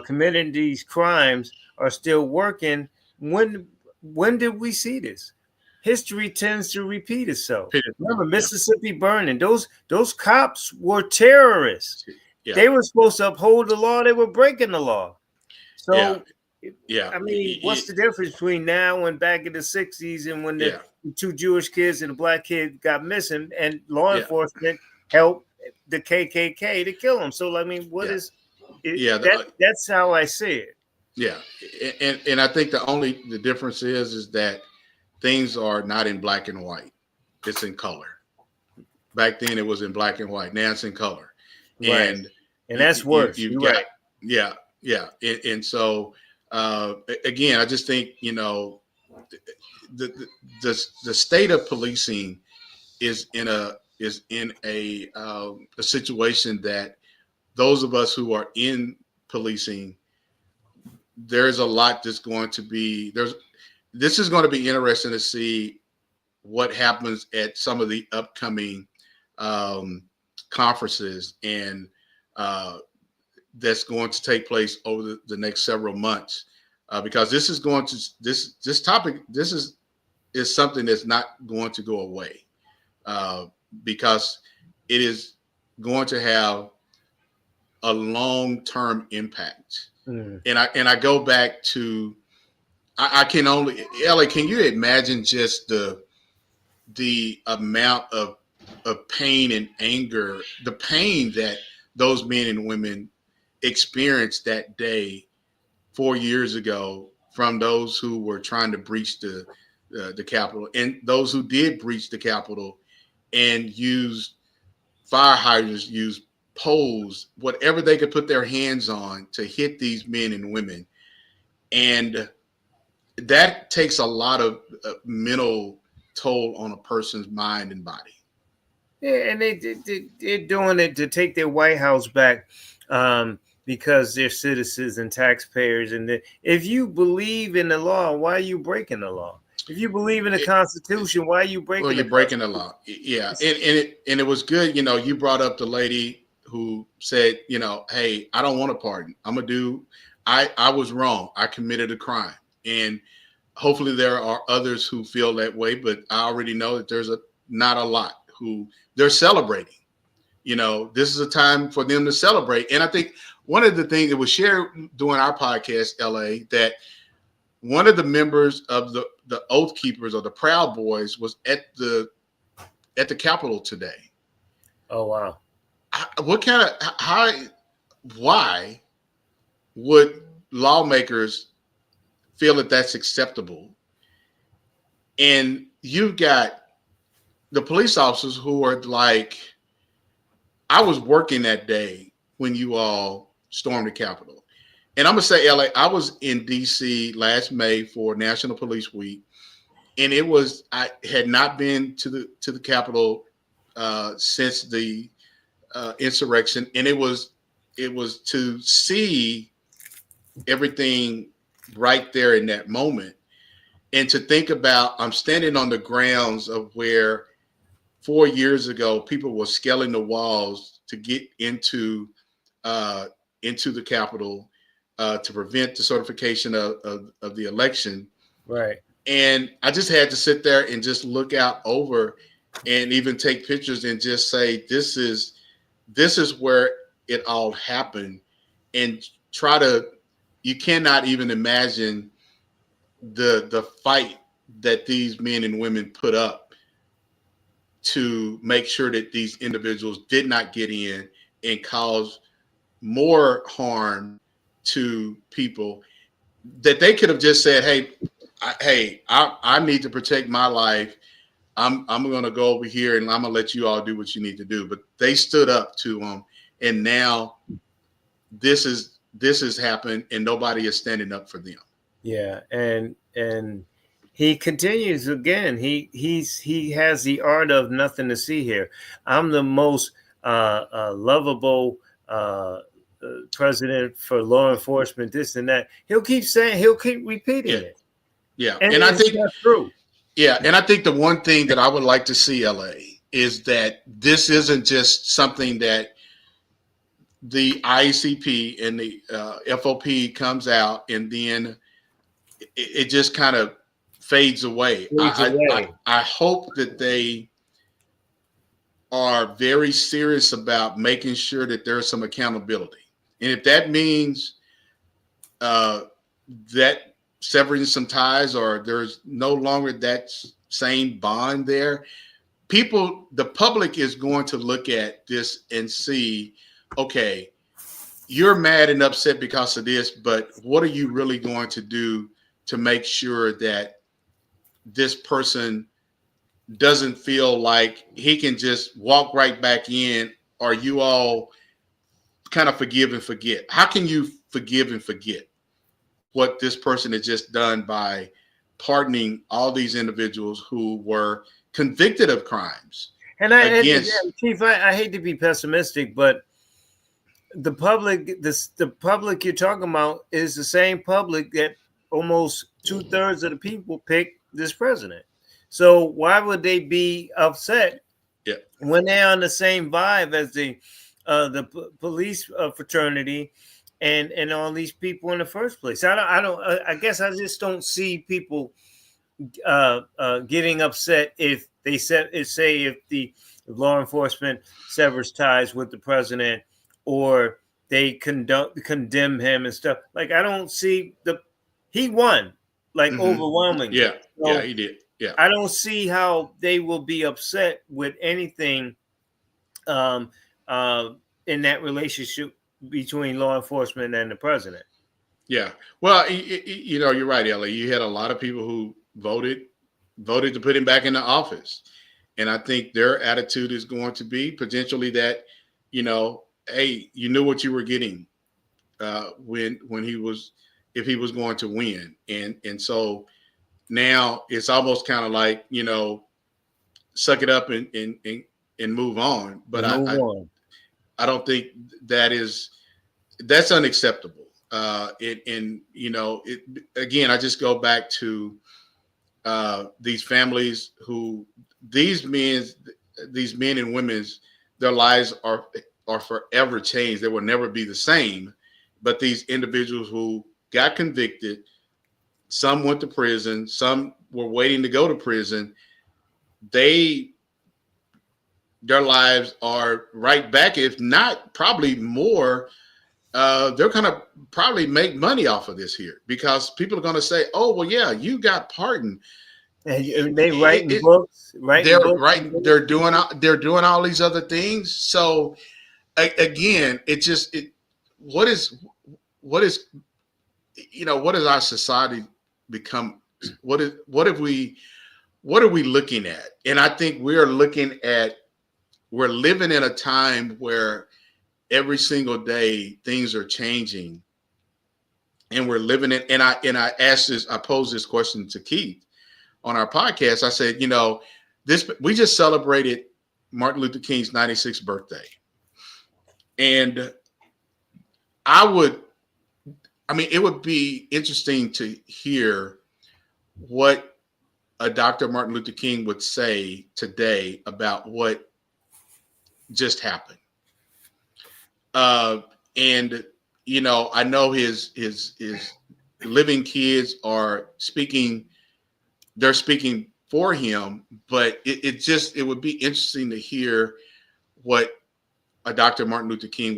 committing these crimes are still working. When did we see this? History tends to repeat itself. Remember Mississippi burning? Those cops were terrorists. Yeah. They were supposed to uphold the law. They were breaking the law. So Yeah. I mean, what's the difference between now and back in the 60s and when the two Jewish kids and the black kid got missing and law enforcement helped the KKK to kill them? So, I mean, what is it? That's how I see it. Yeah. And I think the difference is that things are not in black and white. It's in color. Back then it was in black and white. Now it's in color. Right. And that's worse. You're right. Yeah. Yeah. And so, again, I just think, the state of policing is in a situation that those of us who are in policing, there's a lot that's going to be this is going to be interesting to see what happens at some of the upcoming conferences and that's going to take place over the next several months, because this is going to this topic is something that's not going to go away, because it is going to have a long-term impact. And I go back to I can only Ellie, can you imagine just the amount of pain and anger, the pain that those men and women experienced that day 4 years ago from those who were trying to breach the Capitol, and those who did breach the Capitol and used fire hydrants, used poles, whatever they could put their hands on to hit these men and women. And that takes a lot of mental toll on a person's mind and body. Yeah, and they're doing it to take their White House back, because they're citizens and taxpayers. And if you believe in the law, why are you breaking the law? If you believe in the Constitution, why are you breaking? Well, you're breaking the law. Yeah, and it was good. You brought up the lady who said, hey, I don't want a pardon. I was wrong. I committed a crime, and hopefully there are others who feel that way. But I already know that there's not a lot who they're celebrating. This is a time for them to celebrate. And I think one of the things that was shared during our podcast, LA, that one of the members of the Oath Keepers or the Proud Boys was at the Capitol today. Oh, wow. Why would lawmakers feel that that's acceptable? And you've got the police officers who are like, I was working that day when you all stormed the Capitol. And I'm going to say, LA, I was in DC last May for National Police Week. And I had not been to the Capitol since the insurrection. And it was to see everything right there in that moment. And to think about, I'm standing on the grounds of where 4 years ago, people were scaling the walls to get into the Capitol to prevent the certification of the election. Right. And I just had to sit there and just look out over and even take pictures and just say, this is where it all happened. And you cannot even imagine the fight that these men and women put up to make sure that these individuals did not get in and cause more harm to people, that they could have just said, hey, I need to protect my life. I'm going to go over here and I'm going to let you all do what you need to do. But they stood up to them, and now this has happened, and nobody is standing up for them. Yeah, and he continues again. He has the art of nothing to see here. I'm the most lovable president for law enforcement. This and that. He'll keep repeating it. Yeah, and I think that's true. Yeah, and I think the one thing that I would like to see, LA, is that this isn't just something that the ICP and the FOP comes out and then it just kind of fades away. I hope that they are very serious about making sure that there's some accountability. And if that means that severing some ties, or there's no longer that same bond there, the public is going to look at this and see, okay, you're mad and upset because of this, but what are you really going to do to make sure that this person doesn't feel like he can just walk right back in? Or you all kind of forgive and forget? How can you forgive and forget what this person has just done by pardoning all these individuals who were convicted of crimes against? Chief, I hate to be pessimistic, but the public, the public you're talking about is the same public that almost 2/3 of the people picked this president. So why would they be upset when they're on the same vibe as the police fraternity and all these people in the first place? I guess I just don't see people getting upset if they say if the law enforcement severs ties with the president, or they condemn him and stuff. Like, I don't see he won like overwhelmingly. Yeah, he did. Yeah, I don't see how they will be upset with anything in that relationship between law enforcement and the president. Yeah, well, you're right, Ellie. You had a lot of people who voted to put him back in the office, and I think their attitude is going to be potentially that, hey, you knew what you were getting when if he was going to win, and so now it's almost kind of like, suck it up and move on. But I don't think that's unacceptable. Again, I just go back to these families these men and women's, their lives are forever changed. They will never be the same. But these individuals who got convicted, some went to prison, some were waiting to go to prison, their lives are right back, if not probably more. They're going to probably make money off of this here, because people are going to say, oh, well, yeah, you got pardoned. And they writing books, right? They're doing all these other things. So again, what is our society become? What are we looking at? And I think we're living in a time where every single day things are changing, and we're living in. And I posed this question to Keith on our podcast. I said, we just celebrated Martin Luther King's 96th birthday, and it would be interesting to hear what a Dr. Martin Luther King would say today about what just happened. And I know his living kids are speaking. They're speaking for him, but it would be interesting to hear what a Dr. Martin Luther King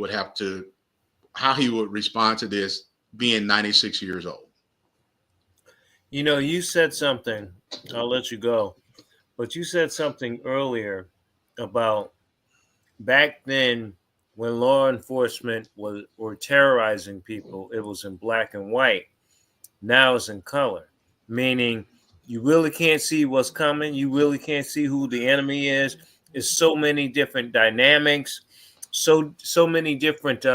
how he would respond to this, being 96 years old. You said something, I'll let you go, but you said something earlier about back then when law enforcement were terrorizing people, it was in black and white. Now it's in color, meaning you really can't see what's coming. You really can't see who the enemy is. There's so many different dynamics, so many different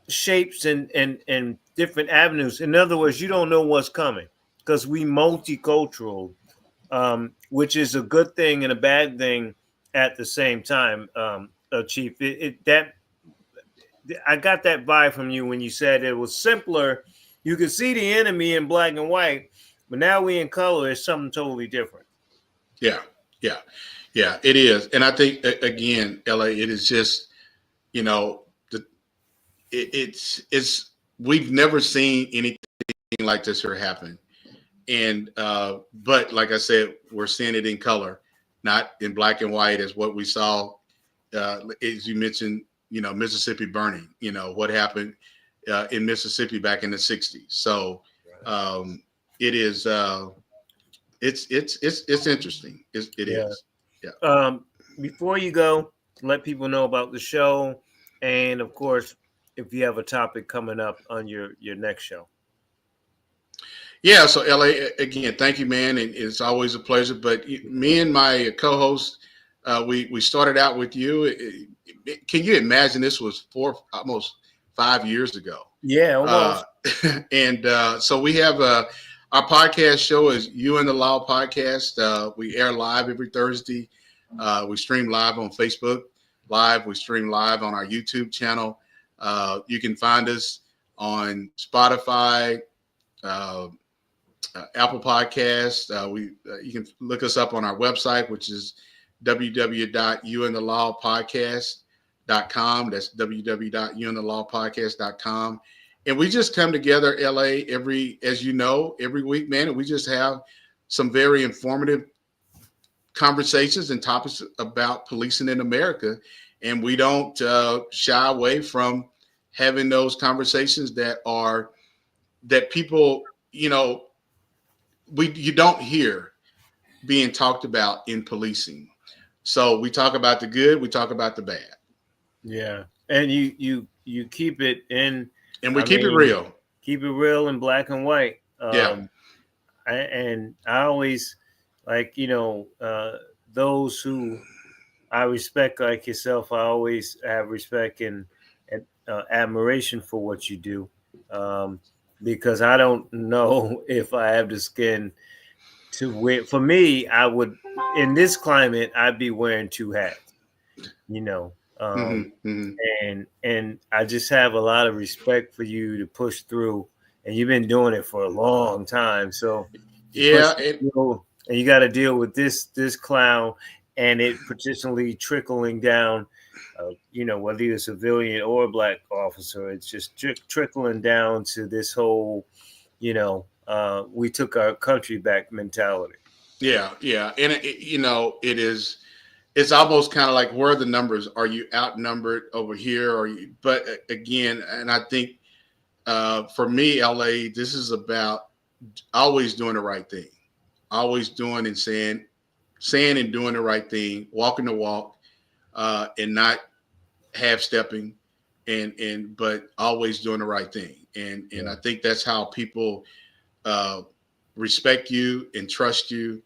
shapes and different avenues. In other words, you don't know what's coming, because we multicultural, which is a good thing and a bad thing at the same time, Chief. I got that vibe from you when you said it was simpler. You could see the enemy in black and white, but now we in color. It's something totally different. Yeah, it is. And I think, again, LA, it is just, it's we've never seen anything like this here happen. And but like I said, we're seeing it in color, not in black and white as what we saw, as you mentioned, Mississippi burning, what happened in Mississippi back in the 60s. So it is it's interesting. It Yeah. is. Yeah. Before you go, let people know about the show, and of course, if you have a topic coming up on your next show. Yeah, so LA, again, thank you, man, and it's always a pleasure. But me and my co-host, we started out with you. Can you imagine this was almost 5 years ago? Yeah, almost. And so we have our podcast show is You and the Law podcast. We air live every Thursday. We stream live on Facebook Live. We stream live on our YouTube channel. You can find us on Spotify. Apple Podcasts. You can look us up on our website, which is www.youandthelawpodcast.com. That's www.youandthelawpodcast.com. And we just come together, LA, as you know, every week, man, and we just have some very informative conversations and topics about policing in America. And we don't shy away from having those conversations that people, you don't hear being talked about in policing. So we talk about the good, we talk about the bad. Yeah, and you keep it in, and we keep it real. Keep it real in black and white. Yeah. I always those who I respect like yourself. I always have respect and admiration for what you do. Because I don't know if I have the skin to wear. For me, I would, in this climate, I'd be wearing two hats, and I just have a lot of respect for you to push through, and you've been doing it for a long time. So yeah, and you got to deal with this clown, and it potentially trickling down. Whether you're a civilian or a black officer, it's just trickling down to this whole, we took our country back mentality. Yeah. And, it's almost kind of like, where are the numbers? Are you outnumbered over here? But again, and I think for me, LA, this is about always doing the right thing, always doing and saying and doing the right thing, walking the walk, and not half stepping but always doing the right thing. And I think that's how people respect you and trust you.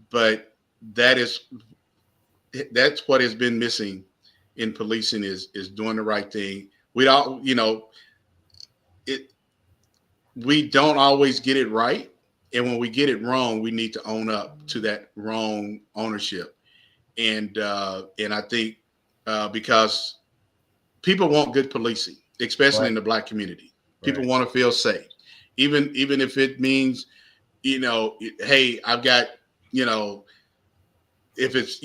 But that's what has been missing in policing is doing the right thing. We don't always get it right. And when we get it wrong, we need to own up to that wrong ownership. And I think because people want good policing, especially in the black community. People want to feel safe, even if it means, hey, I've got, if it's,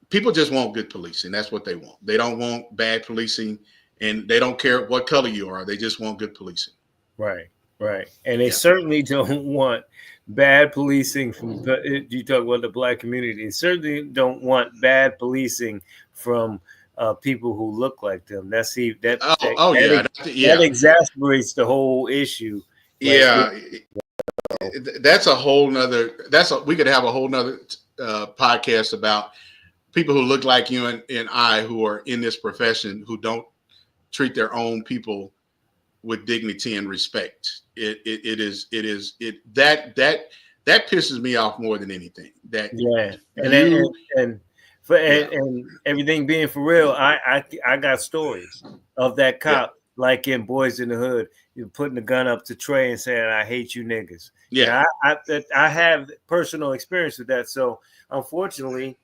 people just want good policing. That's what they want. They don't want bad policing, and they don't care what color you are. They just want good policing. Right. And they certainly don't want bad policing from, you talk about the black community. They certainly don't want bad policing from people who look like them. That exasperates the whole issue. That's a whole nother. We could have a whole nother podcast about people who look like you and I, who are in this profession, who don't treat their own people with dignity and respect. That pisses me off more than anything. And everything being for real, I got stories of that cop, like in Boys in the Hood, you're putting the gun up to Trey and saying, "I hate you niggas." Yeah, I have personal experience with that. So unfortunately,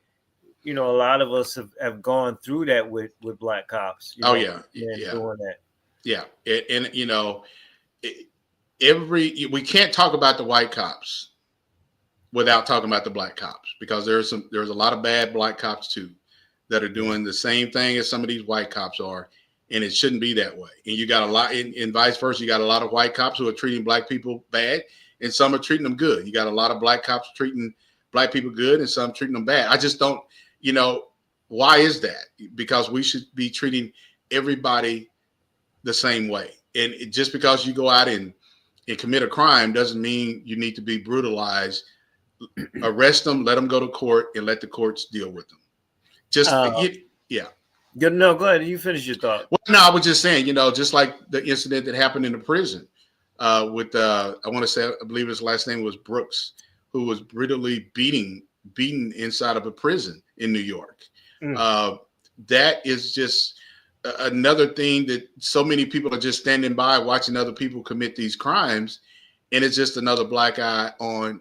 a lot of us have gone through that with black cops. Doing that. Yeah, we can't talk about the white cops without talking about the black cops, because there's a lot of bad black cops too that are doing the same thing as some of these white cops are, and it shouldn't be that way. And you got a lot, and vice versa. You got a lot of white cops who are treating black people bad, and some are treating them good. You got a lot of black cops treating black people good, and some treating them bad. I just don't, why is that? Because we should be treating everybody the same way. just because you go out and commit a crime doesn't mean you need to be brutalized. Arrest them, let them go to court, and let the courts deal with them. Yeah. Good. No, go ahead. You finish your thought. Well, no, I was just saying, just like the incident that happened in the prison with I want to say, I believe his last name was Brooks, who was brutally beaten inside of a prison in New York. That is just another thing that so many people are just standing by watching other people commit these crimes, and it's just another black eye on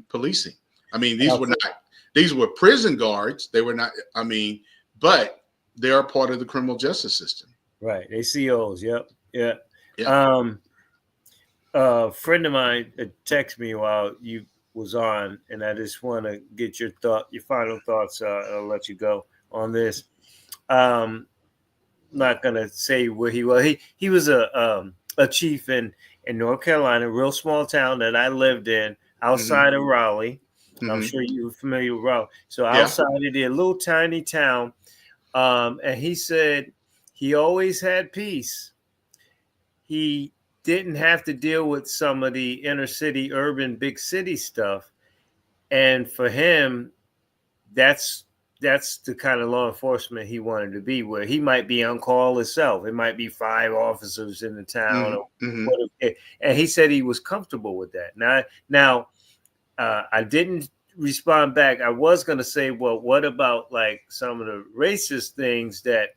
policing. I mean, these were prison guards. They were not. I mean, but they are part of the criminal justice system. Right. ACOs. Yep. Yeah. A friend of mine texted me while you was on, and I just want to get your final thoughts. I'll let you go on this. Not gonna say where he was. He was a chief in North Carolina, a real small town that I lived in outside of Raleigh. I'm sure you're familiar with Raleigh. So outside of there, a little tiny town. And he said he always had peace. He didn't have to deal with some of the inner city, urban, big city stuff. And for him, that's the kind of law enforcement he wanted to be, where he might be on call himself. It might be 5 officers in the town. And he said he was comfortable with that. Now, I didn't respond back. I was going to say, well, what about like some of the racist things that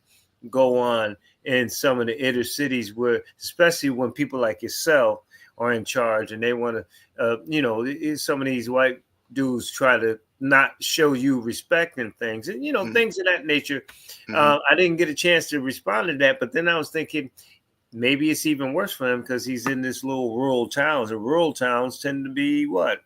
go on in some of the inner cities, where, especially when people like yourself are in charge and they want to, some of these white dudes try to not show you respect and things, and things of that nature. I didn't get a chance to respond to that, but then I was thinking maybe it's even worse for him because he's in this little rural towns, and rural towns tend to be white.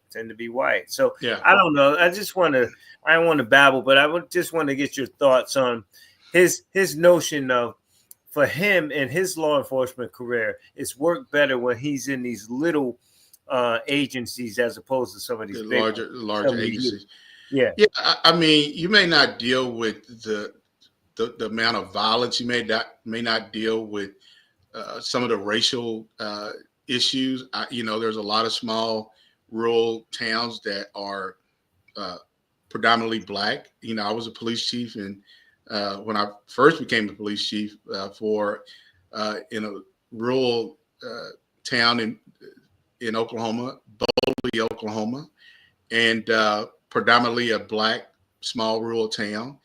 So I don't know. I don't want to babble, but I would just want to get your thoughts on his notion of, for him and his law enforcement career, it's worked better when he's in these little agencies as opposed to some of these larger agencies. Yeah. I mean, you may not deal with the amount of violence. You may not deal with some of the racial issues. There's a lot of small rural towns that are predominantly black. I was a police chief, and when I first became a police chief in a rural town in Oklahoma, Boley, Oklahoma, and predominantly a black small rural town,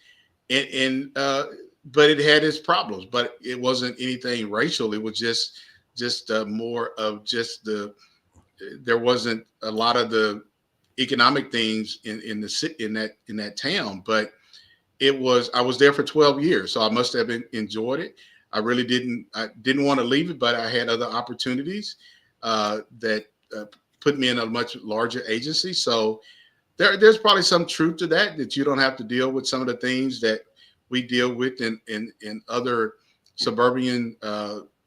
but it had its problems. But it wasn't anything racial. It was just more of just there wasn't a lot of the economic things in that town. But I was there for 12 years, so I must have enjoyed it. I really didn't want to leave it, but I had other opportunities that put me in a much larger agency. So there's probably some truth to that you don't have to deal with some of the things that we deal with in other suburban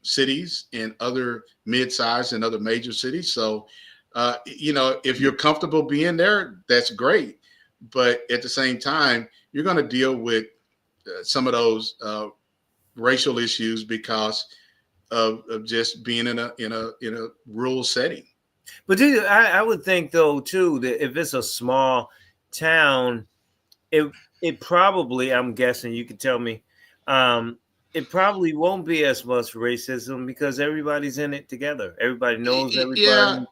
cities and other mid-sized and other major cities. So, if you're comfortable being there, that's great. But at the same time, you're going to deal with some of those racial issues because of just being in a rural setting. But I would think though too that if it's a small town, it probably, I'm guessing, you can tell me, it probably won't be as much racism because everybody's in it together. Everybody knows everybody. Yeah,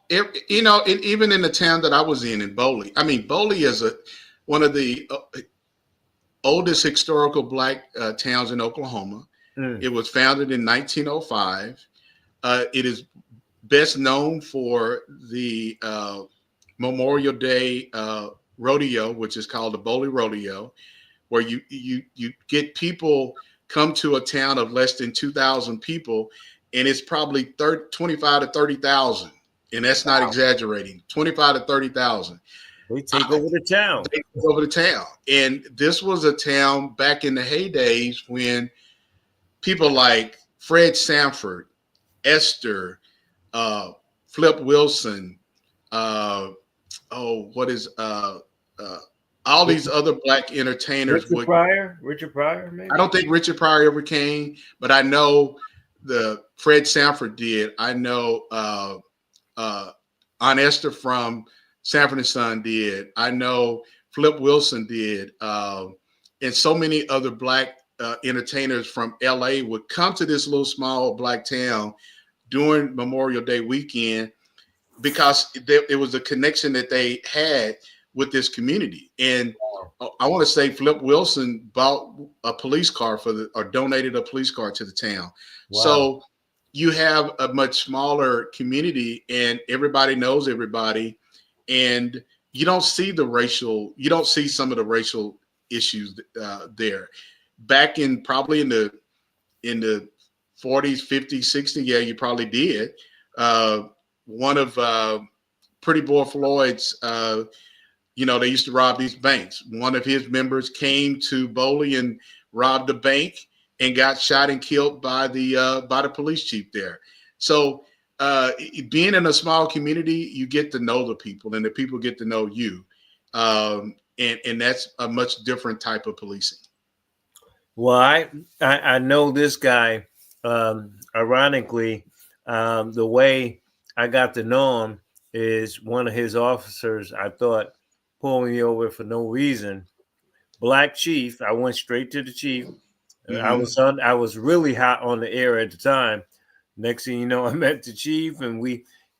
even in the town that I was in Boley. I mean, Boley is one of the oldest historical black towns in Oklahoma. It was founded in 1905. It is best known for the Memorial Day rodeo, which is called the Boley Rodeo, where you get people come to a town of less than 2,000 people, and it's probably 25 to 30,000, and that's not exaggerating. 25 to 30,000. They take over the town. And this was a town back in the heydays when people like Fred Sanford, Esther, Flip Wilson, all these other black entertainers. Richard Pryor, maybe? I don't think Richard Pryor ever came, but I know the Fred Sanford did. I know Aunt Esther from Sanford and Son did. I know Flip Wilson did, and so many other Black entertainers from LA would come to this little small Black town during Memorial Day weekend because it was a connection that they had with this community. And I want to say Flip Wilson bought a police car or donated a police car to the town. Wow. So you have a much smaller community and everybody knows everybody, and you don't see some of the racial issues there. Back in probably in the 40s, 50s, 60s, yeah, you probably did. One of Pretty Boy Floyd's, they used to rob these banks. One of his members came to Boley and robbed a bank and got shot and killed by the police chief there. So being in a small community, you get to know the people, and the people get to know you, and that's a much different type of policing. Well, I know this guy. Ironically, the way I got to know him is one of his officers, I thought, pulled me over for no reason. Black chief. I went straight to the chief. Mm-hmm. I was really hot on the air at the time. Next thing you know, I met the chief, and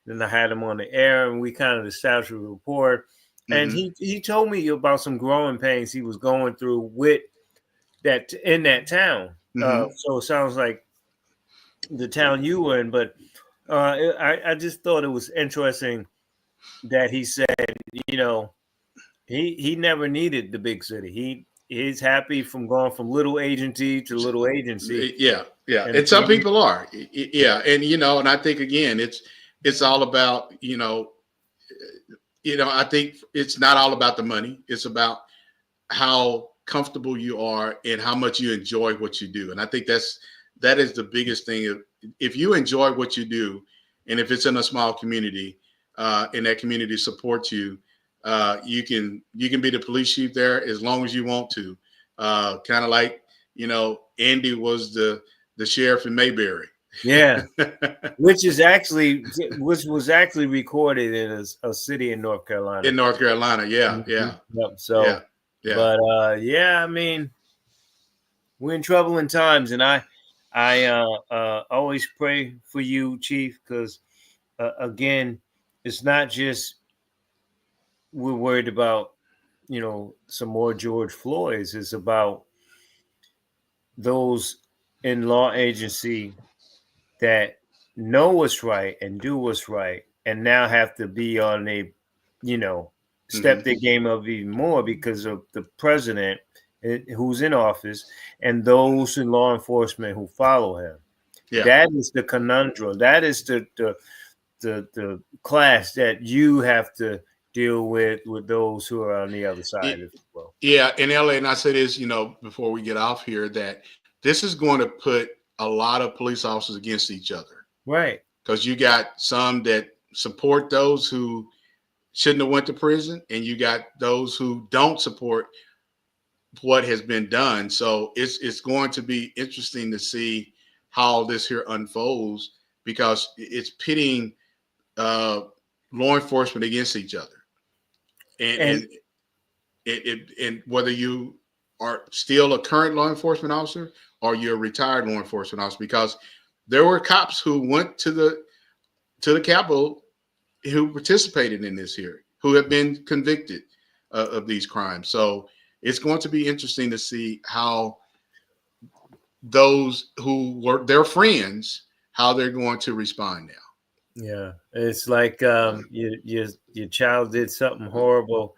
then I had him on the air, and we kind of established a rapport. And he told me about some growing pains he was going through with that in that town. So it sounds like the town you were in, but I just thought it was interesting that he said, he never needed the big city. He's happy from going from little agency to little agency. Yeah. And some people are. Yeah. And, and I think, again, it's all about, I think it's not all about the money. It's about how comfortable you are and how much you enjoy what you do. And I think that is the biggest thing. If you enjoy what you do, and if it's in a small community, and that community supports you, you can be the police chief there as long as you want to. Kind of like, Andy was the sheriff in Mayberry. Yeah, which was actually recorded in a city in North Carolina. In North Carolina, yeah. Yep. So, yeah. But I mean, we're in troubling times, and I always pray for you, Chief, because again, it's not just we're worried about some more George Floyds. It's about those in law agency that know what's right and do what's right, and now have to be on a step their game up even more because of the president who's in office and those in law enforcement who follow him. Yeah. That is the conundrum. That is the clash that you have to deal with those who are on the other side as well. Yeah, in LA, and I say this, before we get off here, that this is going to put a lot of police officers against each other. Right. Because you got some that support those who shouldn't have went to prison, and you got those who don't support what has been done. So it's going to be interesting to see how this here unfolds, because it's pitting law enforcement against each other. And whether you are still a current law enforcement officer or you're a retired law enforcement officer, because there were cops who went to the Capitol who participated in this hearing, who have been convicted of these crimes. So it's going to be interesting to see how those who were their friends, how they're going to respond now. Yeah, it's like your child did something horrible,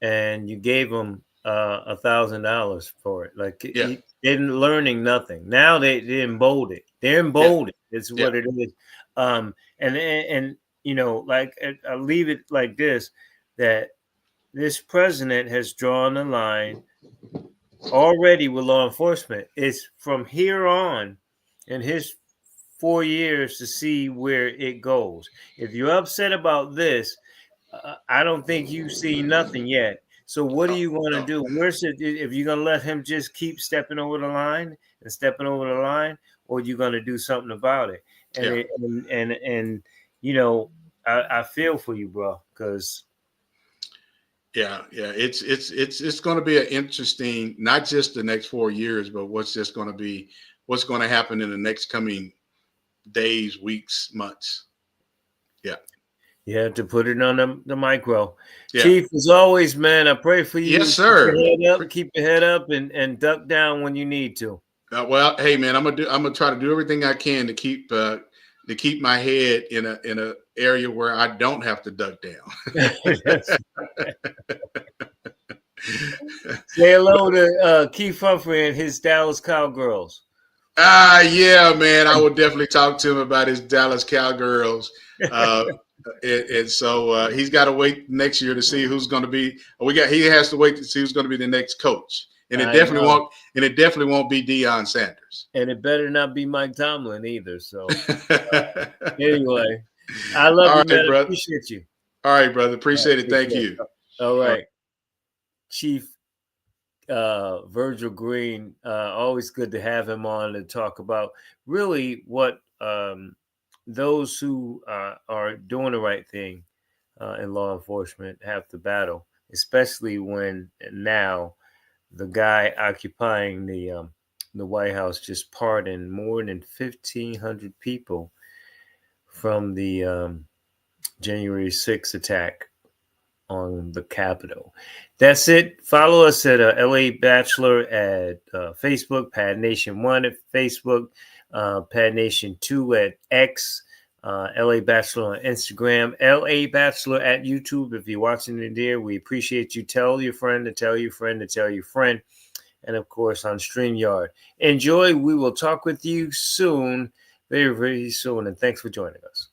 and you gave them $1,000 for it. Like they didn't learning nothing. Now they're emboldened. They're emboldened. It's what it is. And like I'll leave it like this: that this president has drawn a line already with law enforcement. It's from here on in his 4 years to see where it goes. If you're upset about this, I don't think you've seen nothing yet. So what are you going to do? Where's it? If you're going to let him just keep stepping over the line and stepping over the line, or you're going to do something about it. And Yeah. and you know, I feel for you, bro, because Yeah, it's going to be an interesting, not just the next 4 years, but what's going to happen in the next coming days, weeks, months. Yeah. you have to put it on the micro. Yeah. Chief, as always, man, I pray for you. Yes, sir. Keep your head up and duck down when you need to. Well, hey, man, I'm gonna try to do everything I can to keep my head in a area where I don't have to duck down. Say hello to Keith Humphrey and his Dallas Cowgirls. Yeah, man, I will definitely talk to him about his Dallas Cowgirls. And so he's got to wait next year to see who's going to be. He has to wait to see who's going to be the next coach, and it definitely won't. And it definitely won't be Deion Sanders. And it better not be Mike Tomlin either. So anyway, I love you, man. I appreciate you. All right, brother. Appreciate it. Thank you. All right, Chief Virgil Green. Always good to have him on to talk about really what those who are doing the right thing in law enforcement have to battle, especially when now the guy occupying the White House just pardoned more than 1,500 people from the January 6th attack on the Capitol. That's it. Follow us at LA Batchelor at Facebook, Pad Nation 1 at Facebook, Pad Nation 2 at X, LA Batchelor on Instagram, LA Batchelor at YouTube. If you're watching it there, we appreciate you. Tell your friend to tell your friend to tell your friend. And of course on StreamYard. Enjoy. We will talk with you soon, very, very soon. And thanks for joining us.